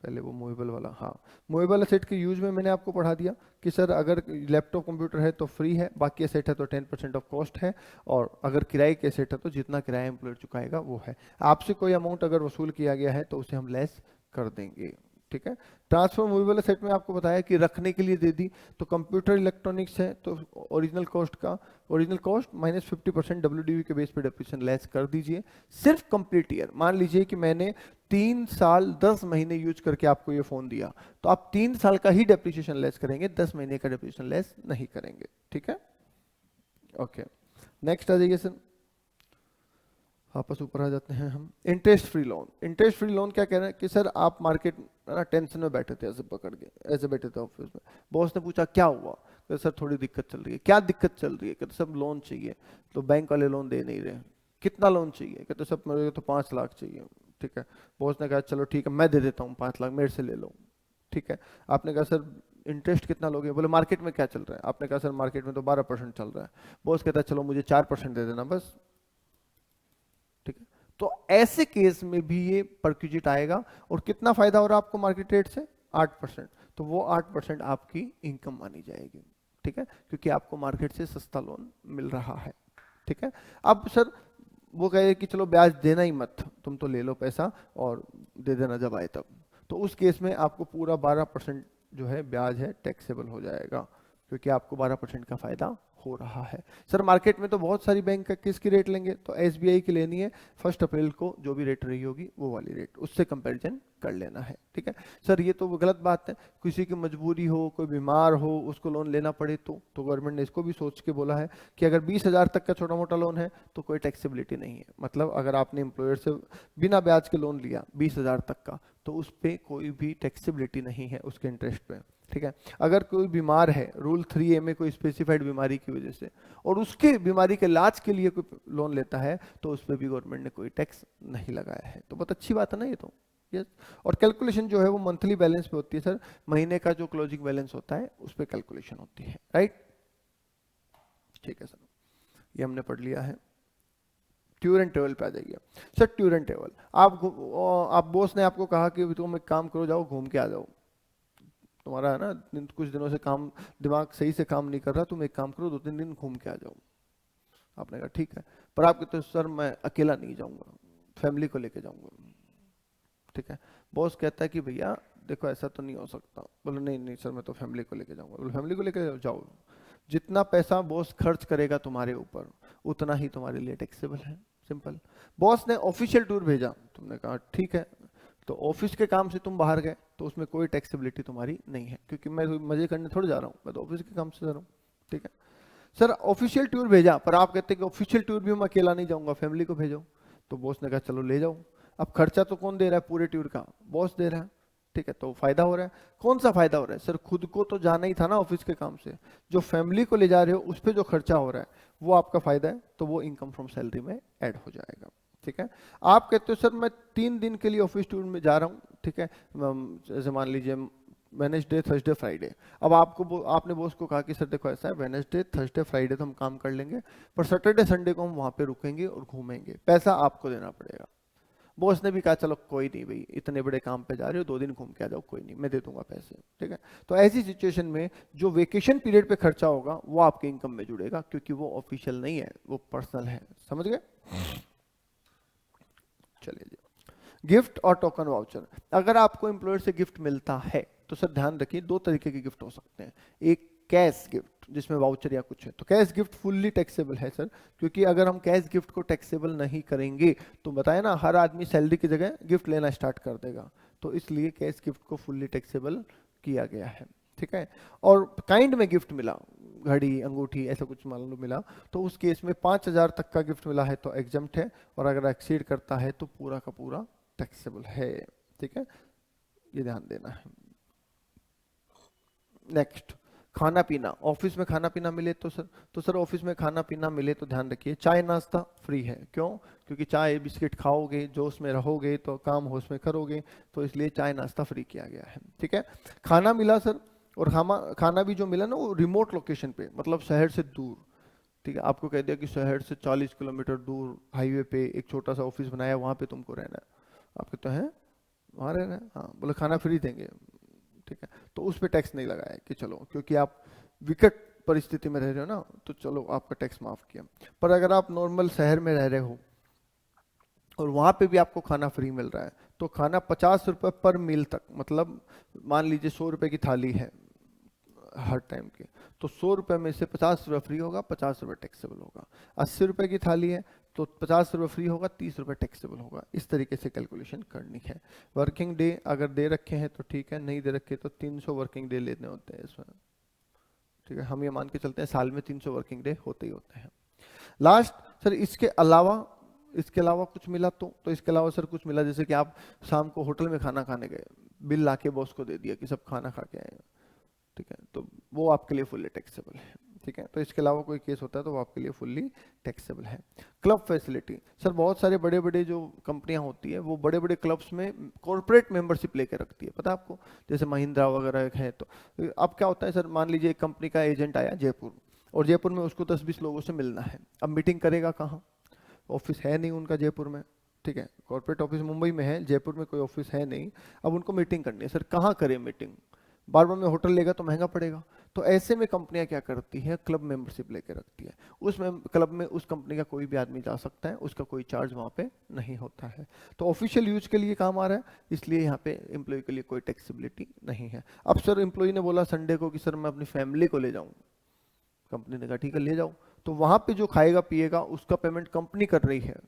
पहले वो मूवेबल वाला, हाँ, मूवेबल एसेट के यूज में मैंने आपको पढ़ा दिया कि सर अगर लैपटॉप कंप्यूटर है तो फ्री है, बाकी एसेट है तो 10% ऑफ कॉस्ट है, और अगर किराए के एसेट है तो जितना किराया एम्प्लॉयर चुकाएगा वो है। आपसे कोई अमाउंट अगर वसूल किया गया है तो उसे हम लेस कर देंगे, ठीक है। ट्रांसफर मूवेबल एसेट में आपको बताया कि रखने के लिए दे दी, तो कंप्यूटर इलेक्ट्रॉनिक्स है तो ओरिजिनल कॉस्ट माइनस 50% डब्ल्यूडीवी के बेस पे डेप्रिसिएशन लेस कर दीजिए। सिर्फ कंप्लीट ईयर, मान लीजिए कि मैंने 3 साल 10 महीने यूज करके आपको ये फोन दिया, तो आप 3 साल का ही डेप्रिसिएशन लेस करेंगे, 10 महीने का डेप्रिसिएशन लेस नहीं करेंगे, ठीक है। ओके, नेक्स्ट आ जाइए सर, वापस ऊपर आ जाते हैं हम। Interest free loan, interest free loan क्या कह रहे हैं कि सर आप मार्केट ना टेंशन में बैठे थे, ऐसे पकड़ के ऐसे बैठे थे ऑफिस में, बॉस ने पूछा क्या हुआ, तो सर थोड़ी दिक्कत चल रही है। क्या दिक्कत चल रही है? कहते सब लोन चाहिए, तो बैंक वाले लोन दे नहीं रहे। कितना लोन चाहिए? कहते सब मेरे तो 5 लाख चाहिए, ठीक है। बॉस ने कहा चलो ठीक है मैं दे देता हूँ 5 लाख, मेरे से ले लो, ठीक है। आपने कहा सर इंटरेस्ट कितना लोगे? बोले मार्केट में क्या चल रहा है? आपने कहा सर मार्केट में तो 12% चल रहा है। बॉस कहता है चलो मुझे 4% दे देना बस, ठीक है। तो ऐसे केस में भी ये परक्यूजिट आएगा, और कितना फायदा हो रहा है आपको मार्केट रेट से? 8%। तो वो 8% आपकी इनकम मानी जाएगी, ठीक है, क्योंकि आपको मार्केट से सस्ता लोन मिल रहा है, ठीक है। अब सर वो कहे कि चलो ब्याज देना ही मत, तुम तो ले लो पैसा और दे देना जब आए तब, तो उस केस में आपको पूरा 12% जो है ब्याज है टैक्सेबल हो जाएगा, क्योंकि आपको 12% का फायदा हो रहा है। सर मार्केट में तो बहुत सारी बैंक किसकी रेट लेंगे? तो एसबीआई की लेनी है, 1 अप्रैल को जो भी रेट रही होगी वो वाली रेट, उससे कंपैरिजन कर लेना है, ठीक है। सर ये तो गलत बात है, किसी की मजबूरी हो, कोई बीमार हो, उसको लोन लेना पड़े तो गवर्नमेंट ने इसको भी सोच के बोला है कि अगर 20,000 तक का छोटा मोटा लोन है तो कोई टैक्सेबिलिटी नहीं है। मतलब अगर आपने एम्प्लॉयर से बिना ब्याज के लोन लिया 20,000 तक का, तो उस पर कोई भी टैक्सेबिलिटी नहीं है उसके इंटरेस्ट पे, ठीक है। अगर कोई बीमार है रूल 3A में कोई स्पेसिफाइड बीमारी की वजह से, और उसके बीमारी के इलाज के लिए कोई लोन लेता है, तो उस पर भी गवर्नमेंट ने कोई टैक्स नहीं लगाया है। तो बहुत अच्छी बात है ना ये तो, यस। और कैलकुलेशन जो है वो मंथली बैलेंस पे होती है सर, महीने का जो क्लोजिंग बैलेंस होता है उस पर कैलकुलेशन होती है, राइट, ठीक है सर। ये हमने पढ़ लिया है। ट्यूर एंड टेबल पे आ जाइए सर। ट्यूर एंड टेबल, आप बॉस ने आपको कहा कि तुम एक काम करो, जाओ घूम के आ जाओ, तुम्हारा है ना कुछ दिनों से काम, दिमाग सही से काम नहीं कर रहा, तुम एक काम करो 2-3 दिन घूम के आ जाओ। आपने कहा ठीक है, पर आप कहते हो सर मैं अकेला नहीं जाऊंगा, फैमिली को लेके जाऊंगा, ठीक है। बॉस कहता है कि भैया देखो ऐसा तो नहीं हो सकता। बोले नहीं नहीं सर मैं तो फैमिली को लेके जाऊंगा। बोले फैमिली को लेके जाओ, जितना पैसा बॉस खर्च करेगा तुम्हारे ऊपर उतना ही तुम्हारे लिए टैक्सेबल है, सिंपल। बॉस ने ऑफिशियल टूर भेजा, तुमने कहा ठीक है, तो ऑफिस के काम से तुम बाहर गए तो उसमें कोई टैक्सेबिलिटी तुम्हारी नहीं है, क्योंकि मैं मजे करने थोड़ी जा रहा हूँ, मैं तो ऑफिस के काम से जा रहा हूँ, ठीक है। सर ऑफिशियल टूर भेजा, पर आप कहते हैं कि ऑफिशियल टूर भी मैं अकेला नहीं जाऊंगा, फैमिली को भेजो, तो बॉस ने कहा चलो ले जाओ। अब खर्चा तो कौन दे रहा है पूरे टूर का? बॉस दे रहा है, ठीक है। तो फायदा हो रहा है, कौन सा फायदा हो रहा है? सर खुद को तो जाना ही था ना ऑफिस के काम से, जो फैमिली को ले जा रहे हो उस पर जो खर्चा हो रहा है वो आपका फायदा है, तो वो इनकम फ्रॉम सैलरी में ऐड हो जाएगा, ठीक है। आप कहते हो सर मैं 3 दिन के लिए ऑफिस टूर में जा रहा हूँ, ठीक है, जैसे मान लीजिए वेडनेसडे थर्सडे फ्राइडे। अब आपने बॉस को कहा कि सर देखो ऐसा है, वेडनेसडे थर्सडे फ्राइडे तो हम काम कर लेंगे, पर सैटरडे संडे को हम वहां पे रुकेंगे और घूमेंगे, पैसा आपको देना पड़ेगा। बॉस ने भी कहा चलो कोई नहीं भाई, इतने बड़े काम पे जा रहे हो 2 दिन घूम के आ जाओ, कोई नहीं मैं दे दूंगा पैसे, ठीक है। तो ऐसी सिचुएशन में जो वेकेशन पीरियड पे खर्चा होगा वो आपके इनकम में जुड़ेगा, क्योंकि वो ऑफिशियल नहीं है, वो पर्सनल है, समझ गए। चलिए जी, गिफ्ट और टोकन वाउचर, अगर आपको एम्प्लॉयर से गिफ्ट मिलता है तो सर ध्यान रखिए, दो तरीके के गिफ्ट हो सकते हैं। एक कैश गिफ्ट जिसमें वाउचर या कुछ है, तो कैश गिफ्ट फुल्ली टैक्सेबल है सर, क्योंकि अगर हम कैश गिफ्ट को टैक्सेबल नहीं करेंगे तो बताया ना, हर आदमी सैलरी की जगह गिफ्ट लेना स्टार्ट कर देगा, तो इसलिए कैश गिफ्ट को फुल्ली टैक्सेबल किया गया है। ठीक है, और काइंड में गिफ्ट मिला, घड़ी अंगूठी ऐसा कुछ मान लो मिला, तो उस केस में 5,000 तक का गिफ्ट मिला है तो एग्जम्प्ट है, और अगर एक्सीड करता है तो पूरा का पूरा टैक्सेबल है। ठीक है, ये ध्यान देना है। नेक्स्ट, खाना पीना, ऑफिस में खाना पीना मिले तो सर ऑफिस में खाना पीना मिले तो ध्यान रखिए चाय नाश्ता फ्री है। क्यों? क्योंकि चाय बिस्किट खाओगे, जोश में रहोगे तो काम होश में करोगे, तो इसलिए चाय नाश्ता फ्री किया गया है। ठीक है, खाना मिला सर, और खाना भी जो मिला ना वो रिमोट लोकेशन पे, मतलब शहर से दूर। ठीक है, आपको कह दिया कि शहर से 40 किलोमीटर दूर हाईवे पे एक छोटा सा ऑफिस बनाया, वहां पे तुमको रहना है, आप कहते हैं वहां रहना है, हाँ, बोले खाना फ्री देंगे। ठीक है, तो उस पर टैक्स नहीं लगाया कि चलो क्योंकि आप विकट परिस्थिति में रह रहे हो ना, तो चलो आपका टैक्स माफ किया। पर अगर आप नॉर्मल शहर में रह रहे हो और वहां पे भी आपको खाना फ्री मिल रहा है, तो खाना 50 रुपए पर मील तक, मतलब मान लीजिए 100 रुपए की थाली है हर टाइम की, तो 100 रुपए में से 50 रुपए फ्री होगा, 50 रुपए टैक्सेबल होगा। 80 रुपए की थाली है तो 50 रुपए फ्री होगा, 30 रुपए टैक्सेबल होगा। इस तरीके से कैलकुलेशन करनी है। वर्किंग डे अगर दे रखे हैं तो ठीक है, नहीं दे रखे तो 300 वर्किंग डे लेने होते हैं इसमें। ठीक है, हम ये मान के चलते हैं साल में 300 वर्किंग डे होते ही होते हैं। लास्ट सर, इसके अलावा कुछ मिला तो इसके अलावा सर कुछ मिला, जैसे कि आप शाम को होटल में खाना खाने गए, बिल लाके बॉस को दे दिया कि सब खाना खा के आए। ठीक है, तो वो आपके लिए फुल्ली टैक्सेबल है। ठीक है, तो इसके अलावा कोई केस होता है तो वो आपके लिए फुल्ली टैक्सेबल है। क्लब फैसिलिटी सर, बहुत सारे बड़े बड़े जो कंपनियां होती है वो बड़े बड़े क्लब्स में कॉर्पोरेट मेंबरशिप लेके रखती है, पता है आपको, जैसे महिंद्रा वगैरह है। तो अब क्या होता है सर, मान लीजिए एक कंपनी का एजेंट आया जयपुर, और जयपुर में उसको 10-20 लोगों से मिलना है। अब मीटिंग करेगा कहाँ? ऑफिस है नहीं उनका जयपुर में। ठीक है, कॉर्पोरेट ऑफिस मुंबई में है, जयपुर में कोई ऑफिस है नहीं। अब उनको मीटिंग करनी है, सर कहाँ करें मीटिंग? बार बार में होटल लेगा तो महंगा पड़ेगा, तो ऐसे में कंपनियां क्या करती है, क्लब मेंबरशिप लेके रखती है। उस क्लब में उस कंपनी का कोई भी आदमी जा सकता है, उसका कोई चार्ज वहां पे नहीं होता है। तो ऑफिशियल यूज के लिए काम आ रहा है, इसलिए यहाँ पे एम्प्लॉय के लिए कोई टैक्सेबिलिटी नहीं है। अब सर एम्प्लॉय ने बोला संडे को कि सर मैं अपनी फैमिली को ले जाऊँ, कंपनी ने कहा ठीक है ले जाओ, तो वहां पे जो खाएगा पिएगा उसका पेमेंट कंपनी कर रही है।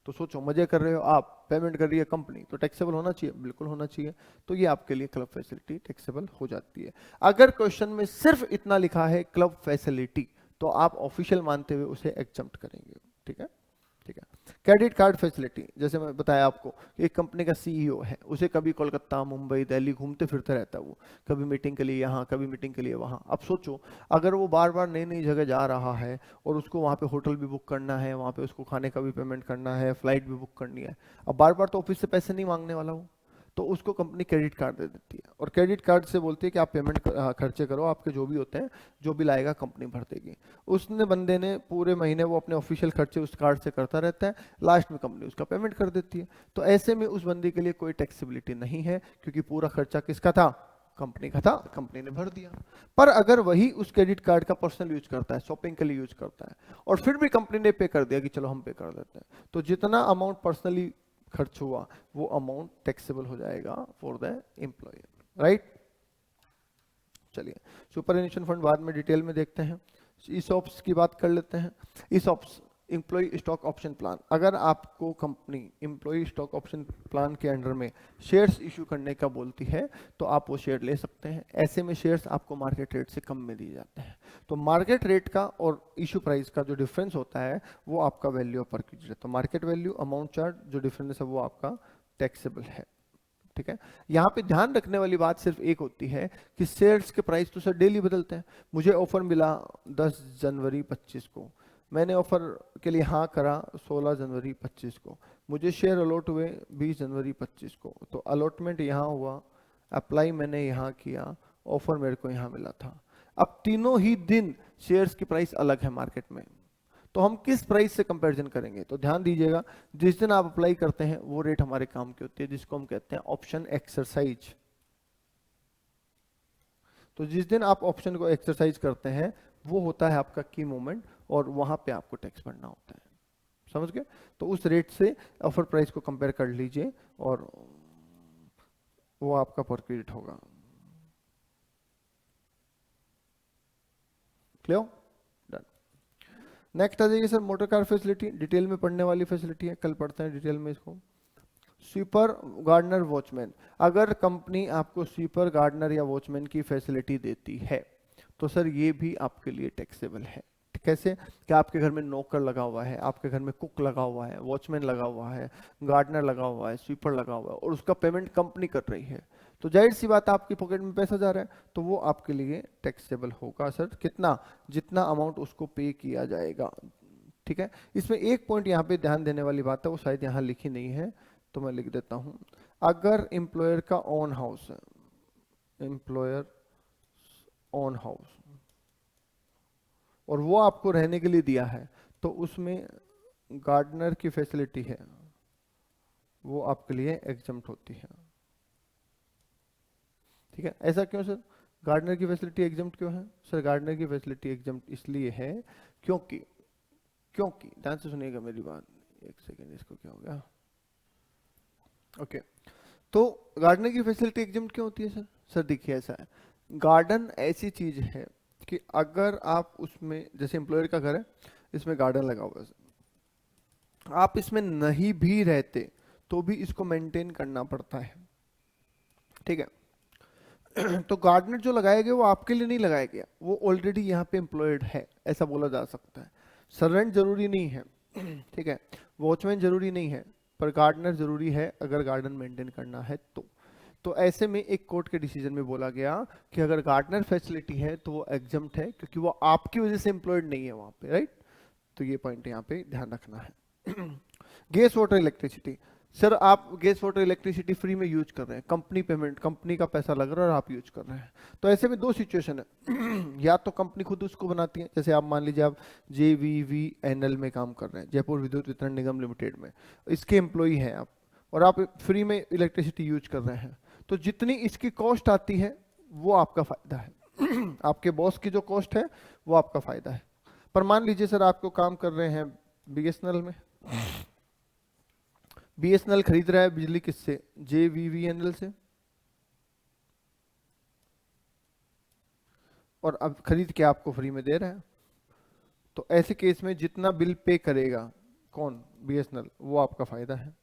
तो सोचो, मजे कर रहे हो आप, पेमेंट कर रही है कंपनी, तो टैक्सेबल होना चाहिए, बिल्कुल होना चाहिए। तो ये आपके लिए क्लब फैसिलिटी टैक्सेबल हो जाती है। अगर क्वेश्चन में सिर्फ इतना लिखा है क्लब फैसिलिटी, तो आप ऑफिशियल मानते हुए उसे एग्जम्प्ट करेंगे। ठीक है, ठीक है। क्रेडिट कार्ड फैसिलिटी, जैसे मैं बताया आपको, एक कंपनी का सीईओ है, उसे कभी कोलकाता, मुंबई, दिल्ली घूमते फिरते रहता है वो, कभी मीटिंग के लिए यहाँ, कभी मीटिंग के लिए वहाँ। अब सोचो, अगर वो बार बार नई नई जगह जा रहा है और उसको वहाँ पे होटल भी बुक करना है, वहाँ पे उसको खाने का भी पेमेंट करना है, फ्लाइट भी बुक करनी है, अब बार बार तो ऑफिस से पैसे नहीं मांगने वाला वो, तो उसको कंपनी क्रेडिट कार्ड दे देती है, और क्रेडिट कार्ड से बोलती है कि आप पेमेंट खर्चे करो, आपके जो भी होते हैं, जो बिल आएगा कंपनी भर देगी। उसने बंदे ने पूरे महीने वो अपने ऑफिशियल खर्चे उस कार्ड से करता रहता है, लास्ट में कंपनी उसका पेमेंट कर देती है। तो ऐसे में उस बंदे के लिए कोई टैक्सेबिलिटी नहीं है, क्योंकि पूरा खर्चा किसका था? कंपनी का था, कंपनी ने भर दिया। पर अगर वही उस क्रेडिट कार्ड का पर्सनल यूज करता है, शॉपिंग के लिए यूज करता है, और फिर भी कंपनी ने पे कर दिया कि चलो हम पे कर देते हैं, तो जितना अमाउंट पर्सनली खर्च हुआ वो अमाउंट टैक्सेबल हो जाएगा फॉर द एम्प्लॉयर, राइट। चलिए, सुपरएनुशन फंड बाद में डिटेल में देखते हैं। ईसॉप्स की बात कर लेते हैं। ESOPs, employee stock option plan, अगर आपको company employee stock option plan के अंडर में शेयर्स इशू करने का बोलती है तो आप वो शेयर ले सकते हैं। ऐसे में शेयर्स आपको मार्केट रेट से कम में दिए जाते हैं। तो मार्केट रेट का और इशू प्राइस का जो डिफरेंस होता है वो आपका वैल्यू ऑफ परक्यूज है। तो मार्केट वैल्यू अमाउंट चार्ज जो डिफरेंस है वो आपका टैक्सेबल है। ठीक है, यहाँ पे ध्यान रखने वाली बात सिर्फ एक होती है कि शेयर्स के प्राइस तो सर डेली बदलते हैं। मुझे ऑफर मिला 10 जनवरी 25 को, मैंने ऑफर के लिए हाँ करा 16 जनवरी 25 को, मुझे शेयर अलॉट हुए 20 जनवरी 25 को, तो अलॉटमेंट यहाँ हुआ, अप्लाई मैंने यहाँ किया, ऑफर मेरे को यहाँ मिला था। अब तीनों ही दिन शेयर्स की प्राइस अलग है मार्केट में, तो हम किस प्राइस से कंपैरिजन करेंगे? तो ध्यान दीजिएगा, जिस दिन आप अप्लाई करते हैं वो रेट हमारे काम की होती है, जिसको हम कहते हैं ऑप्शन एक्सरसाइज। तो जिस दिन आप ऑप्शन को एक्सरसाइज करते हैं वो होता है आपका की मोमेंट, और वहां पे आपको टैक्स भरना होता है। समझ गए? तो उस रेट से ऑफर प्राइस को कंपेयर कर लीजिए और वो आपका परक्यूट होगा। क्लियर? डन। नेक्स्ट आ जाइए sir, motor car facility, detail में पढ़ने वाली फैसिलिटी है, कल पढ़ते हैं डिटेल में इसको। Sweeper, gardener, watchman. अगर कंपनी आपको स्वीपर, गार्डनर या वॉचमैन की फैसिलिटी देती है तो सर ये भी आपके लिए टैक्सेबल है। कैसे? कि आपके घर में नौकर लगा हुआ है, आपके घर में कुक लगा हुआ है, वॉचमैन लगा हुआ है, गार्डनर लगा हुआ है, स्वीपर लगा हुआ है, और उसका पेमेंट कंपनी कर रही है, तो जाहिर सी बात आपकी पॉकेट में पैसा जा रहा है, तो वो आपके लिए टैक्सेबल होगा सर। कितना? जितना अमाउंट उसको पे किया जाएगा। ठीक है। इसमें एक पॉइंट यहाँ पे ध्यान देने वाली बात है, वो शायद यहाँ लिखी नहीं है तो मैं लिख देता हूँ। अगर एम्प्लॉयर का ओन हाउस है, एम्प्लॉयर ओन हाउस, और वो आपको रहने के लिए दिया है, तो उसमें गार्डनर की फैसिलिटी है वो आपके लिए एग्जम्प्ट होती है। ठीक है। ऐसा क्यों सर? गार्डनर की फैसिलिटी एग्जम्प्ट क्यों है सर? गार्डनर की फैसिलिटी एग्जम्प्ट इसलिए है क्योंकि ध्यान से सुनिएगा मेरी बात, एक सेकेंड, इसको क्या हो गया? ओके। तो गार्डनर की फैसिलिटी एग्जम्प्ट क्यों होती है सर? सर देखिए ऐसा है, गार्डन ऐसी चीज है कि अगर आप उसमें, जैसे एम्प्लॉयर का घर है, इसमें गार्डन लगा हुआ है, आप इसमें नहीं भी रहते तो भी इसको मेंटेन करना पड़ता है। ठीक है। तो गार्डनर जो लगाया गया वो आपके लिए नहीं लगाया गया, वो ऑलरेडी यहाँ पे एम्प्लॉयड है, ऐसा बोला जा सकता है। सर्वेंट जरूरी नहीं है, ठीक है, वॉचमैन जरूरी नहीं है, पर गार्डनर जरूरी है अगर गार्डन मेंटेन करना है तो ऐसे में एक कोर्ट के डिसीजन में बोला गया कि अगर गार्डनर फैसिलिटी है तो वो एग्जम्प्ट है, क्योंकि वो आपकी वजह से एम्प्लॉयड नहीं है वहां पे, राइट? तो ये पॉइंट यहाँ पे ध्यान रखना है। गैस वाटर इलेक्ट्रिसिटी, सर आप गैस वाटर इलेक्ट्रिसिटी फ्री में यूज कर रहे हैं, कंपनी पेमेंट, कंपनी का पैसा लग रहा है और आप यूज कर रहे हैं, तो ऐसे में दो सिचुएशन है। या तो कंपनी खुद उसको बनाती है, जैसे आप मान लीजिए आप JVVNL में काम कर रहे हैं, जयपुर विद्युत वितरण निगम लिमिटेड में, इसके एम्प्लॉई हैं आप, और आप फ्री में इलेक्ट्रिसिटी यूज कर रहे हैं, तो जितनी इसकी कॉस्ट आती है वो आपका फायदा है। आपके बॉस की जो कॉस्ट है वो आपका फायदा है। पर मान लीजिए सर आपको काम कर रहे हैं BSNL में, BSNL खरीद रहा है बिजली किससे? JVVNL से, और अब खरीद के आपको फ्री में दे रहा है, तो ऐसे केस में जितना बिल पे करेगा कौन? BSNL, वो आपका फायदा है।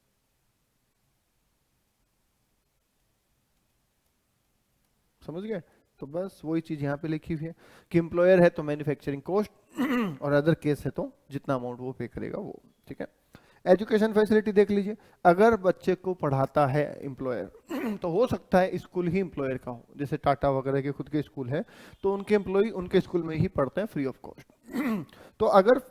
समझ गए? तो बस वही चीज यहाँ पे लिखी हुई है कि एम्प्लॉयर है तो मैन्युफैक्चरिंग कॉस्ट, और अदर केस है तो जितना अमाउंट वो पे करेगा वो। ठीक है। एजुकेशन फैसिलिटी देख लीजिए, अगर बच्चे को पढ़ाता है एम्प्लॉयर तो हो सकता है स्कूल ही एम्प्लॉयर का हो, जैसे टाटा वगैरह के खुद के स्कूल है तो उनके एम्प्लॉय उनके स्कूल में ही पढ़ते हैं फ्री ऑफ कॉस्ट। तो अगर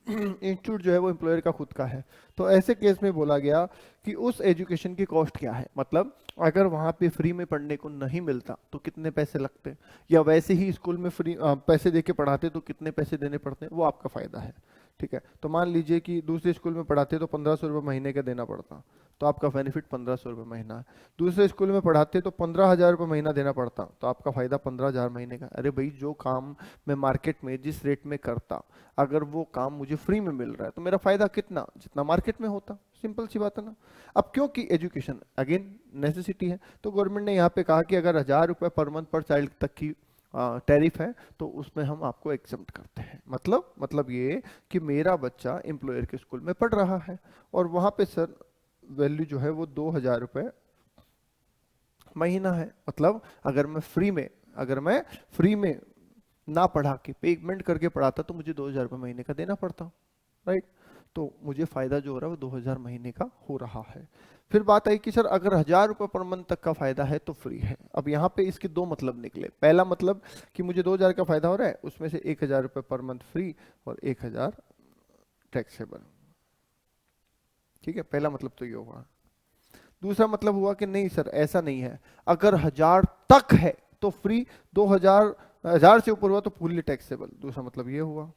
इंस्टीट्यूट जो है वो एम्प्लॉयर का खुद का है, तो ऐसे केस में बोला गया कि उस एजुकेशन की कॉस्ट क्या है, मतलब अगर वहां पे फ्री में पढ़ने को नहीं मिलता तो कितने पैसे लगते, या वैसे ही स्कूल में फ्री पैसे देके पढ़ाते तो कितने पैसे देने पड़ते हैं, वो आपका फायदा है। ठीक है। तो मान लीजिए कि दूसरे स्कूल में पढ़ाते तो 1500 रुपये महीने का देना पड़ता, तो आपका बेनिफिट 1500 रुपये महीना है। दूसरे स्कूल में पढ़ाते तो 15,000 रुपये महीना देना पड़ता, तो आपका फायदा 15,000 महीने का। अरे भाई, जो काम मैं मार्केट में जिस रेट में करता, अगर वो काम मुझे फ्री में मिल रहा है तो मेरा फायदा कितना? जितना मार्केट में होता। सिंपल सी बात है ना। अब क्योंकि एजुकेशन अगेन नेसेसिटी है, तो गवर्नमेंट ने यहाँ पे कहा कि अगर 1000 रुपये पर मंथ पर चाइल्ड तक की टैरिफ है तो उसमें हम आपको एग्जम्प्ट करते हैं। मतलब ये कि मेरा बच्चा एम्प्लॉयर के स्कूल में पढ़ रहा है और वहां पे सर वैल्यू जो है वो 2000 रुपये महीना है। मतलब अगर मैं फ्री में ना पढ़ा के पेमेंट करके पढ़ाता तो मुझे 2000 रुपये महीने का देना पड़ता, राइट? तो मुझे फायदा जो हो रहा है वो 2000 महीने का हो रहा है। फिर बात आई कि सर अगर 1000 रुपये पर मंथ तक का फायदा है तो फ्री है। अब यहाँ पे इसके दो मतलब निकले। पहला मतलब कि मुझे 2000 का फायदा हो रहा है, उसमें से 1000 रुपये पर मंथ फ्री और 1000 टैक्सेबल। ठीक है, पहला मतलब तो ये हुआ। दूसरा मतलब हुआ कि नहीं सर ऐसा नहीं है, अगर 1000 तक है तो फ्री, 1000 से ऊपर हुआ तो फुल्ली टैक्सेबल। दूसरा मतलब ये हुआ।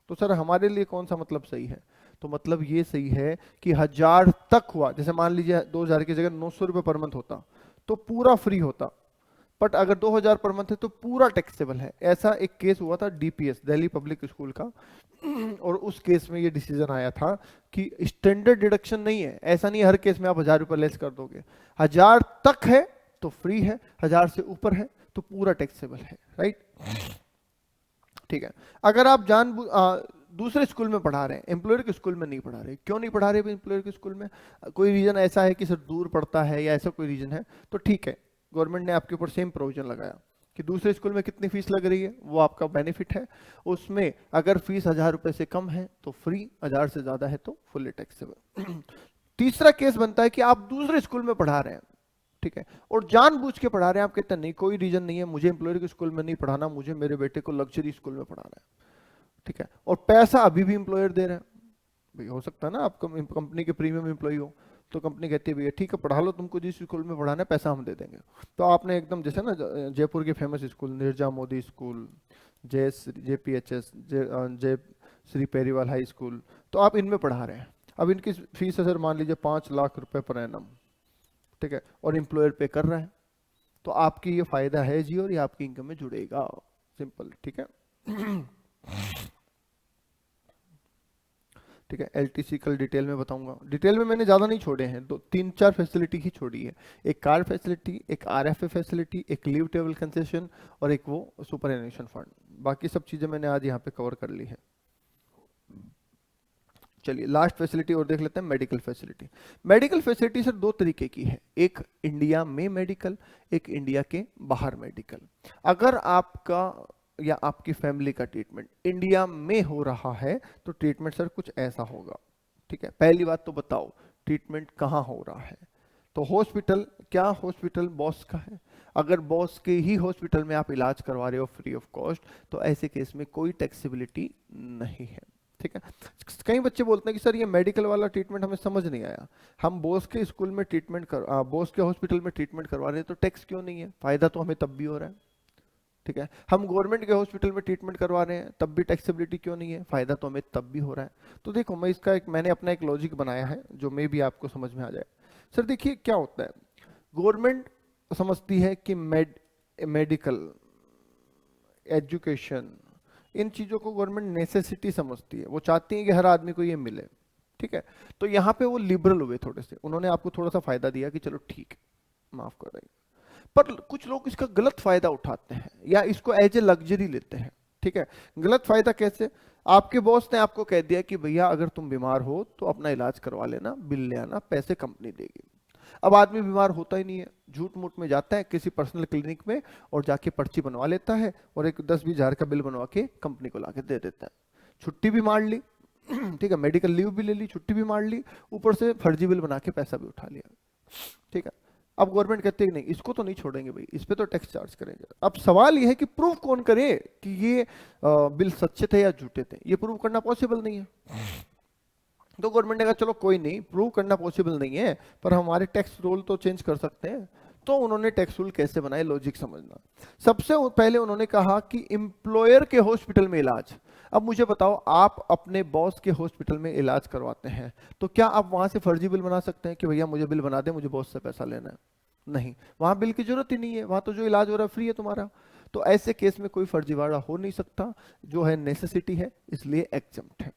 तो सर हमारे लिए कौन सा मतलब सही है? तो मतलब ये सही है कि 1000 तक हुआ, जैसे मान लीजिए 2000 की जगह 900 रुपये पर मंथ होता तो पूरा फ्री होता, बट अगर 2000 पर मंथ है तो पूरा टैक्सेबल है। ऐसा एक केस हुआ था DPS, दिल्ली पब्लिक स्कूल का, और उस केस में ये डिसीजन आया था कि स्टैंडर्ड डिडक्शन नहीं है, ऐसा नहीं हर केस में आप 1000 रुपये लेस कर दोगे। 1000 तक है तो फ्री है, 1000 से ऊपर है तो पूरा टैक्सेबल है, राइट? ठीक है। अगर आप दूसरे स्कूल में पढ़ा रहे हैं, एम्प्लॉयर के स्कूल में नहीं पढ़ा रहे, क्यों नहीं पढ़ा रहे एम्प्लॉयर के स्कूल में? कोई रीजन ऐसा है कि सर दूर पड़ता है या ऐसा कोई रीजन है, तो ठीक है, गवर्नमेंट ने आपके ऊपर सेम प्रोविजन लगाया कि दूसरे स्कूल में कितनी फीस लग रही है वो आपका बेनिफिट है, उसमें अगर फीस 1,000 रुपए से कम है तो फ्री, 1,000 से ज्यादा है तो फुल्ली टैक्सेबल। तीसरा केस बनता है कि आप दूसरे स्कूल में पढ़ा रहे हैं, ठीक है, और जानबूझ के पढ़ा रहे हैं, आप कहते हैं नहीं कोई रीजन नहीं है, मुझे एम्प्लॉयर के स्कूल में नहीं पढ़ाना, मुझे मेरे बेटे को लग्जरी स्कूल में पढ़ाना है, ठीक है, और पैसा अभी भी एम्प्लॉयर दे रहे हैं। भाई हो सकता है ना आप कंपनी के प्रीमियम एम्प्लॉय हो, तो कंपनी कहती है भैया ठीक है पढ़ा लो, तुमको जिस स्कूल में पढ़ाना है पैसा हम दे देंगे। तो आपने एकदम जैसे ना जयपुर के famous school Nirja Modi school, JPHS, जय श्री पेरीवाल हाई स्कूल, तो आप इनमें पढ़ा रहे हैं। अब इनकी फीस है सर मान लीजिए 5 लाख रुपए पर एनम, ठीक है, और एम्प्लॉयर पे कर रहा है, तो आपकी ये फायदा है जी, और ये आपकी इनकम में जुड़ेगा, सिंपल, ठीक है। ठीक है, LTC कल डिटेल में बताऊंगा, डिटेल में मैंने ज़्यादा नहीं छोड़े हैं, 3-4 फैसिलिटी ही छोड़ी है, एक कार फैसिलिटी, एक RFA फैसिलिटी, एक लीव टेबल कंसेशन, और एक वो सुपर एनुएशन फंड। बाकी सब चीज़ें मैंने आज यहाँ पे कवर कर ली है। चलिए लास्ट फैसिलिटी और देख लेते हैं, medical facility. Medical facility sir दो तरीके की है, एक इंडिया में मेडिकल, एक इंडिया के बाहर मेडिकल। अगर आपका या आपकी फैमिली का ट्रीटमेंट इंडिया में हो रहा है तो ट्रीटमेंट सर कुछ ऐसा होगा, ठीक है। पहली बात तो बताओ ट्रीटमेंट कहाँ हो रहा है, तो हॉस्पिटल, क्या हॉस्पिटल बॉस का है, अगर बॉस के ही हॉस्पिटल में आप इलाज करवा रहे हो फ्री ऑफ कॉस्ट, तो ऐसे केस में कोई टैक्सेबिलिटी नहीं है, ठीक है। कई बच्चे बोलते हैं कि सर ये मेडिकल वाला ट्रीटमेंट हमें समझ नहीं आया, हम बॉस के स्कूल में बॉस के हॉस्पिटल में ट्रीटमेंट करवा रहे हैं तो टैक्स क्यों नहीं है, फायदा तो हमें तब भी हो रहा है, ठीक है। हम गवर्नमेंट के हॉस्पिटल में ट्रीटमेंट करवा रहे हैं तब भी टैक्सेबिलिटी क्यों नहीं है, फायदा तो हमें तब भी हो रहा है। तो देखो मैंने अपना एक लॉजिक बनाया है जो मे भी आपको समझ में आ जाए। सर देखिए क्या होता है, गवर्नमेंट समझती है कि मेडिकल, एजुकेशन, इन चीजों को गवर्नमेंट नेसेसिटी समझती है, वो चाहती है कि हर आदमी को ये मिले, ठीक है। तो यहाँ पे वो लिबरल हुए थोड़े से, उन्होंने आपको थोड़ा सा फायदा दिया कि चलो ठीक है माफ कर देंगे, पर कुछ लोग इसका गलत फायदा उठाते हैं या इसको एज ए लग्जरी लेते हैं, ठीक है। गलत फायदा कैसे, आपके बॉस ने आपको कह दिया कि भैया अगर तुम बीमार हो तो अपना इलाज करवा लेना, बिल ले आना, पैसे कंपनी देगी। अब आदमी बीमार होता ही नहीं है, झूठ मूठ में जाता है किसी पर्सनल क्लिनिक में और जाके पर्ची बनवा लेता है और एक 10-20 हजार का बिल बनवा के कंपनी को लाके दे देता है, छुट्टी भी मार ली, ठीक है, मेडिकल लीव भी ले ली, छुट्टी भी मार ली, ऊपर से फर्जी बिल बना के पैसा भी उठा लिया, ठीक है। अब गवर्नमेंट कहते हैं नहीं इसको तो नहीं छोड़ेंगे भाई, इस पे तो टैक्स चार्ज करेंगे। अब सवाल यह है कि प्रूफ कौन करे कि ये बिल सच्चे थे या झूठे थे, ये प्रूव करना पॉसिबल नहीं है। तो गवर्नमेंट ने कहा चलो कोई नहीं, प्रूव करना पॉसिबल नहीं है पर हमारे टैक्स रूल तो चेंज कर सकते हैं। तो उन्होंने टैक्स रूल कैसे बनाए, लॉजिक समझना। सबसे पहले उन्होंने कहा कि एम्प्लॉयर के हॉस्पिटल में इलाज, अब मुझे बताओ आप अपने बॉस के हॉस्पिटल में इलाज करवाते हैं तो क्या आप वहां से फर्जी बिल बना सकते हैं कि भैया मुझे बिल बना दे, मुझे बॉस से पैसा लेना है? नहीं, वहां बिल की जरूरत ही नहीं है, वहां तो जो इलाज हो रहा है फ्री है तुम्हारा। तो ऐसे केस में कोई फर्जीवाड़ा हो नहीं सकता, जो है नेसेसिटी है, इसलिए एग्जम्प्ट है।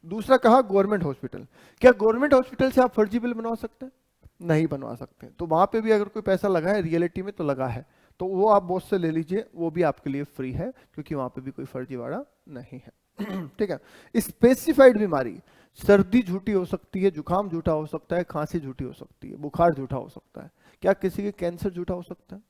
दूसरा कहा गवर्नमेंट हॉस्पिटल, क्या गवर्नमेंट हॉस्पिटल से आप फर्जी बिल बनवा सकते हैं? नहीं बनवा सकते। तो वहां पे भी अगर कोई पैसा लगा है रियलिटी में तो लगा है, तो वो आप बॉस से ले लीजिए, वो भी आपके लिए फ्री है क्योंकि वहां पे भी कोई फर्जीवाड़ा नहीं है। ठीक है। स्पेसिफाइड बीमारी, सर्दी झूठी हो सकती है, जुकाम झूठा हो सकता है, खांसी झूठी हो सकती है, बुखार झूठा हो सकता है, क्या किसी के कैंसर झूठा हो सकता है?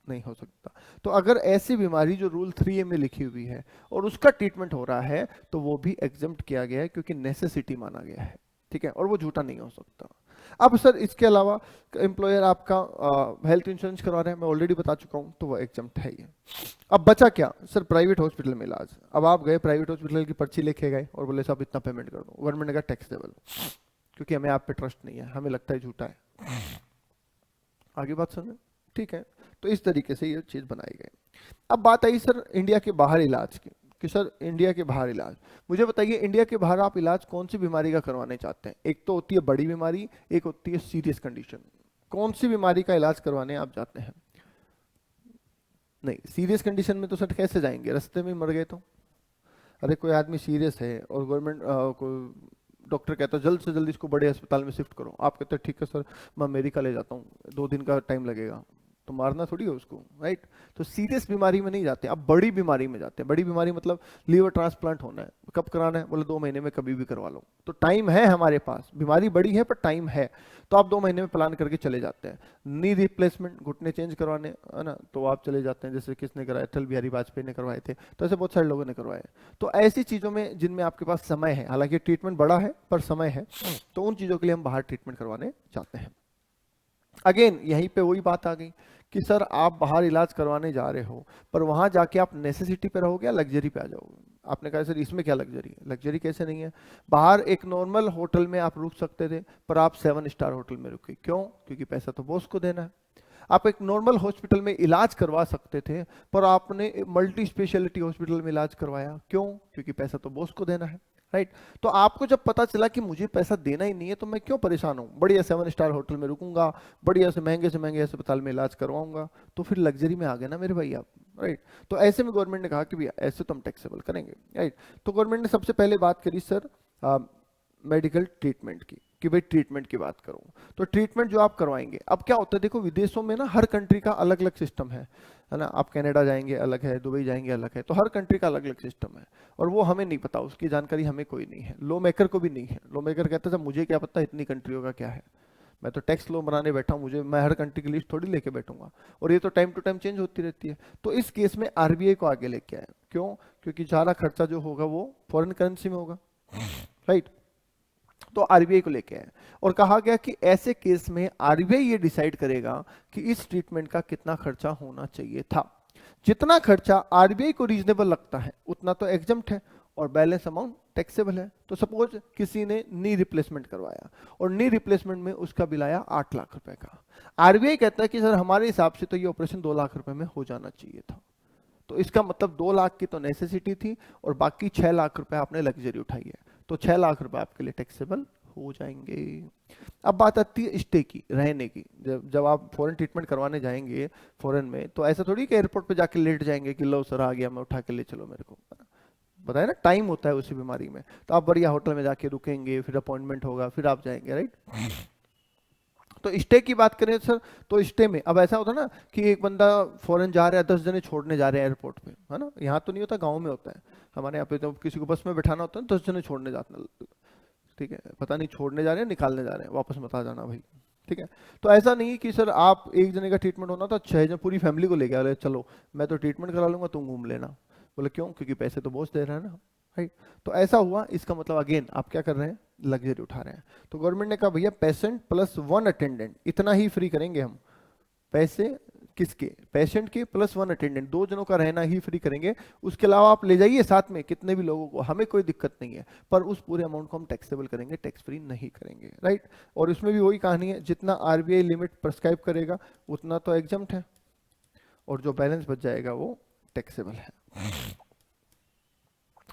नहीं हो सकता। तो अगर ऐसी बीमारी जो रूल 3A में लिखी हुई है और उसका ट्रीटमेंट हो रहा है तो वो भी एग्जम्प्ट किया गया है क्योंकि नेसेसिटी माना गया है, ठीक है, और वो झूठा नहीं हो सकता। अब सर इसके अलावा एम्प्लॉयर आपका हेल्थ इंश्योरेंस करवा रहे हैं, मैं ऑलरेडी बता चुका हूं, तो वो एग्जम्प्ट है ये। अब बचा क्या सर, प्राइवेट हॉस्पिटल में इलाज। अब आप गए प्राइवेट हॉस्पिटल की पर्ची लेके गए और बोले साहब इतना पेमेंट कर दो, गवर्नमेंट ने कहा टैक्सेबल, क्योंकि हमें आप पे ट्रस्ट नहीं है, हमें लगता है झूठा है। आगे बात समझे, ठीक है। तो इस तरीके से ये चीज बनाई गई। अब बात आई सर इंडिया के बाहर इलाज की, कि सर इंडिया के बाहर इलाज, मुझे बताइए इंडिया के बाहर आप इलाज कौन सी बीमारी का करवाने चाहते हैं? एक तो होती है बड़ी बीमारी, एक होती है सीरियस कंडीशन। कौन सी बीमारी का इलाज करवाने आप जाते हैं? नहीं, सीरियस कंडीशन में तो सर कैसे जाएंगे, रास्ते में मर गए तो? अरे कोई आदमी सीरियस है और गवर्नमेंट डॉक्टर कहता है जल्द से जल्द इसको बड़े अस्पताल में शिफ्ट करो, आप कहते हैं ठीक है सर मैं अमेरिका ले जाता हूँ, 2 दिन का टाइम लगेगा, तो मारना थोड़ी है उसको, राइट। तो सीरियस बीमारी में नहीं जाते, अब बड़ी बीमारी में जाते हैं। बड़ी बीमारी मतलब लीवर ट्रांसप्लांट होना है, कब कराना है, बोले 2 महीने में, कभी भी करवा लो। तो टाइम है हमारे पास, बीमारी बड़ी है पर टाइम है, तो आप 2 महीने में प्लान करके चले जाते हैं। नी रिप्लेसमेंट, घुटने चेंज करवाने, है ना, तो आप चले जाते हैं, जैसे किसने कराया, अटल बिहारी वाजपेयी ने करवाए थे, तो ऐसे बहुत सारे लोगों ने करवाए। तो ऐसी चीज़ों में जिनमें आपके पास समय है, हालांकि ट्रीटमेंट बड़ा है पर समय है, तो उन चीज़ों के लिए हम बाहर ट्रीटमेंट करवाने जाते हैं। अगेन यहीं पे वही बात आ गई कि सर आप बाहर इलाज करवाने जा रहे हो, पर वहां जाके आप नेसेसिटी पे रहोगे या लग्जरी पे आ जाओगे। आपने कहा सर इसमें क्या लग्जरी है, लग्जरी कैसे नहीं है। बाहर एक नॉर्मल होटल में आप रुक सकते थे, पर आप 7 स्टार होटल में रुके, क्यों? क्योंकि पैसा तो बॉस को देना है। आप एक नॉर्मल हॉस्पिटल में इलाज करवा सकते थे, पर आपने मल्टी स्पेशलिटी हॉस्पिटल में इलाज करवाया, क्यों? क्योंकि पैसा तो बॉस को देना है, राइट। तो आपको जब पता चला कि मुझे पैसा देना ही नहीं है, तो मैं क्यों परेशान हूँ, बढ़िया 7 स्टार होटल में रुकूंगा, बढ़िया से महंगे अस्पताल में इलाज करवाऊंगा, तो फिर लग्जरी में आ गए ना मेरे भाई आप, राइट। तो ऐसे में गवर्नमेंट ने कहा कि भैया ऐसे तो हम टैक्सेबल करेंगे, राइट। तो गवर्नमेंट ने सबसे पहले बात करी सर मेडिकल ट्रीटमेंट की, कि भाई ट्रीटमेंट की बात करूं, तो ट्रीटमेंट जो आप करवाएंगे, अब क्या होता है देखो, विदेशों में ना हर कंट्री का अलग अलग सिस्टम है ना। आप कनाडा जाएंगे अलग है, दुबई जाएंगे अलग है, तो हर कंट्री का अलग अलग सिस्टम है, और वो हमें नहीं पता, उसकी जानकारी हमें कोई नहीं है, लॉ मेकर को भी नहीं है। लॉ मेकर कहता है मुझे क्या पता इतनी कंट्रियों का क्या है, मैं तो टैक्स लॉ बनाने बैठा हूँ, मैं हर कंट्री की लिस्ट थोड़ी लेके बैठूंगा, और ये तो टाइम टू टाइम चेंज होती रहती है। तो इस केस में आरबीआई को आगे लेके आए, क्यों? क्योंकि सारा खर्चा जो होगा वो फॉरेन करेंसी में होगा, राइट। तो आरबीआई को लेके आए और कहा गया कि ऐसे केस में आरबीआई ये डिसाइड करेगा कि इस ट्रीटमेंट का कितना खर्चा होना चाहिए था। जितना खर्चा आरबीआई को रीजनेबल लगता है उतना तो एग्जम्प्ट है, और बैलेंस अमाउंट टैक्सेबल है। तो सपोज किसी ने नी रिप्लेसमेंट करवाया और नी रिप्लेसमेंट में उसका बिल आया 8 लाख रुपए का, आरबीआई कहता है कि सर हमारे हिसाब से तो ये ऑपरेशन 2 लाख रुपए में हो जाना चाहिए था। तो इसका मतलब 2 लाख की तो नेसेसिटी थी और बाकी 6 लाख रुपए आपने लग्जरी उठाई है, तो 6 लाख रुपए आपके लिए टैक्सेबल हो जाएंगे। अब बात आती है स्टे की, रहने की। जब आप फॉरेन ट्रीटमेंट करवाने जाएंगे फॉरेन में, तो ऐसा थोड़ी कि एयरपोर्ट पे जाके लेट जाएंगे कि लो सर आ गया मैं, उठा के ले चलो मेरे को, बताया ना टाइम होता है उसी बीमारी में। तो आप बढ़िया होटल में जाके रुकेंगे, फिर अपॉइंटमेंट होगा, फिर आप जाएंगे, राइट। तो स्टे की बात करें सर, तो स्टे में अब ऐसा होता है ना कि एक बंदा फॉरेन जा रहा है, 10 जने छोड़ने जा रहे हैं एयरपोर्ट पे, है ना। यहाँ तो नहीं होता, गाँव में होता है। हमारे यहाँ पे तो किसी को बस में बैठाना होता है 10 जने छोड़ने जाते, ठीक है, पता नहीं छोड़ने जा रहे हैं निकालने जा रहे हैं, वापस मत आ जाना भाई, ठीक है। तो ऐसा नहीं कि सर आप एक जने का ट्रीटमेंट होना था, 6 जन पूरी फैमिली को लेके आ रहे, चलो मैं तो ट्रीटमेंट करा लूंगा तुम घूम लेना। बोले क्यों? क्योंकि पैसे तो बॉस दे रहा है ना, राइट। तो ऐसा हुआ, इसका मतलब अगेन आप क्या कर रहे हैं, लग्जरी उठा रहे हैं। तो गवर्नमेंट ने कहा भैया पेशेंट प्लस 1 अटेंडेंट इतना ही फ्री करेंगे हम। पैसे किसके? पेशेंट के प्लस 1 अटेंडेंट, 2 जनों का रहना ही फ्री करेंगे। उसके अलावा आप ले जाइए साथ में कितने भी लोगों को, हमें कोई दिक्कत नहीं है, पर उस पूरे अमाउंट को हम टैक्सेबल करेंगे, टैक्स फ्री नहीं करेंगे, राइट। और उसमें भी वही कहानी है, जितना आरबीआई लिमिट प्रेस्क्राइब करेगा उतना तो एग्जम्प्ट है, और जो बैलेंस बच जाएगा वो टैक्सेबल है।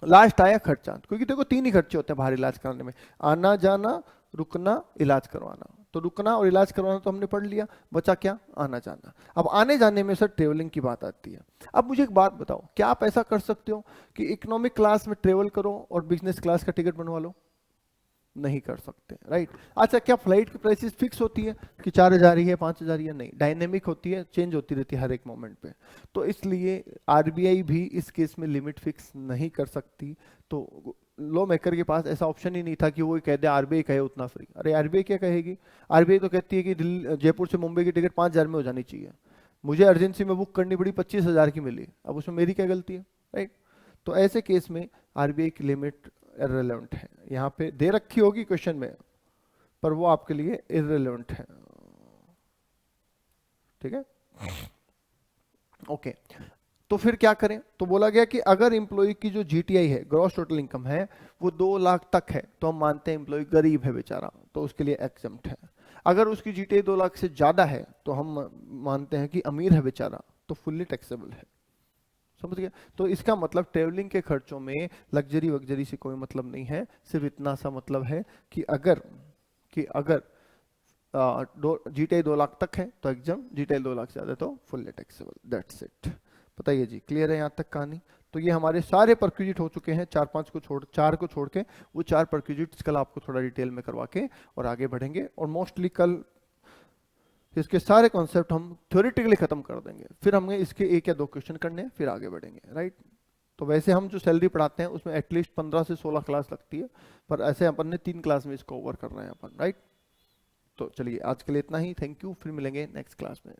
लास्ट आया खर्चा, क्योंकि देखो 3 ही खर्चे होते हैं बाहर इलाज कराने में, आना जाना, रुकना, इलाज करवाना। तो रुकना और इलाज करवाना तो हमने पढ़ लिया, बचा क्या? आना जाना। अब आने जाने में सर ट्रेवलिंग की बात आती है। अब मुझे एक बात बताओ, क्या आप ऐसा कर सकते हो कि इकोनॉमिक क्लास में ट्रेवल करो और बिजनेस क्लास का टिकट बनवा लो? नहीं कर सकते, राइट। अच्छा, क्या फ्लाइट की प्राइसेस फिक्स होती है कि 4,000 ही है, 5,000 ही है? नहीं, डायनेमिक होती है, चेंज होती रहती है हर एक मोमेंट पे। तो इसलिए आरबीआई भी इस केस में लिमिट फिक्स नहीं कर सकती। तो लॉ मेकर के पास ऐसा ऑप्शन ही नहीं था कि वो कह दे आरबीआई कहे उतना फ्री। अरे आरबीआई क्या कहेगी? आरबीआई तो कहती है कि जयपुर से मुंबई की टिकट 5,000 में हो जानी चाहिए, मुझे अर्जेंसी में बुक करनी पड़ी 25,000 की मिली, अब उसमें मेरी क्या गलती है, राइट। तो ऐसे केस में आरबीआई की लिमिट इररिलेवेंट है, यहाँ पे दे रखी होगी क्वेश्चन में, पर वो आपके लिए इररिलेवेंट है, ठीक है, ओके। तो फिर क्या करें? तो बोला गया कि अगर एम्प्लॉय की जो जीटीआई है, ग्रॉस टोटल इनकम है, वो 2 लाख तक है, तो हम मानते हैं एम्प्लॉय गरीब है बेचारा, तो उसके लिए एग्जम्प्ट है। अगर उसकी जीटीआई 2 लाख से ज्यादा है, तो हम मानते हैं कि अमीर है बेचारा, तो फुल्ली टैक्सेबल है। समझ गया? तो इसका मतलब ट्रेवलिंग के खर्चों में लग्जरी वग्जरी से कोई मतलब नहीं है, सिर्फ इतना सा मतलब है कि अगर जीटीआई 2 लाख तक है तो एग्जाम, जीटीआई 2 लाख से ज्यादा तो फुल्ली टैक्सेबल, दैट्स इट। बताइए जी, क्लियर है यहाँ तक कहानी? तो ये हमारे सारे परक्विजिट हो चुके हैं, 4 को छोड़ के, वो 4 परक्विजिट्स कल आपको थोड़ा डिटेल में करवा के और आगे बढ़ेंगे। और मोस्टली कल इसके सारे कॉन्सेप्ट हम थ्योरेटिकली खत्म कर देंगे, फिर हमें इसके 1 या 2 क्वेश्चन करने हैं, फिर आगे बढ़ेंगे, राइट। तो वैसे हम जो सैलरी पढ़ाते हैं उसमें एटलीस्ट 15 से 16 क्लास लगती है, पर ऐसे अपन ने 3 क्लास में इसको ओवर करना है अपन, राइट। तो चलिए आज के लिए इतना ही, थैंक यू, फिर मिलेंगे नेक्स्ट क्लास में।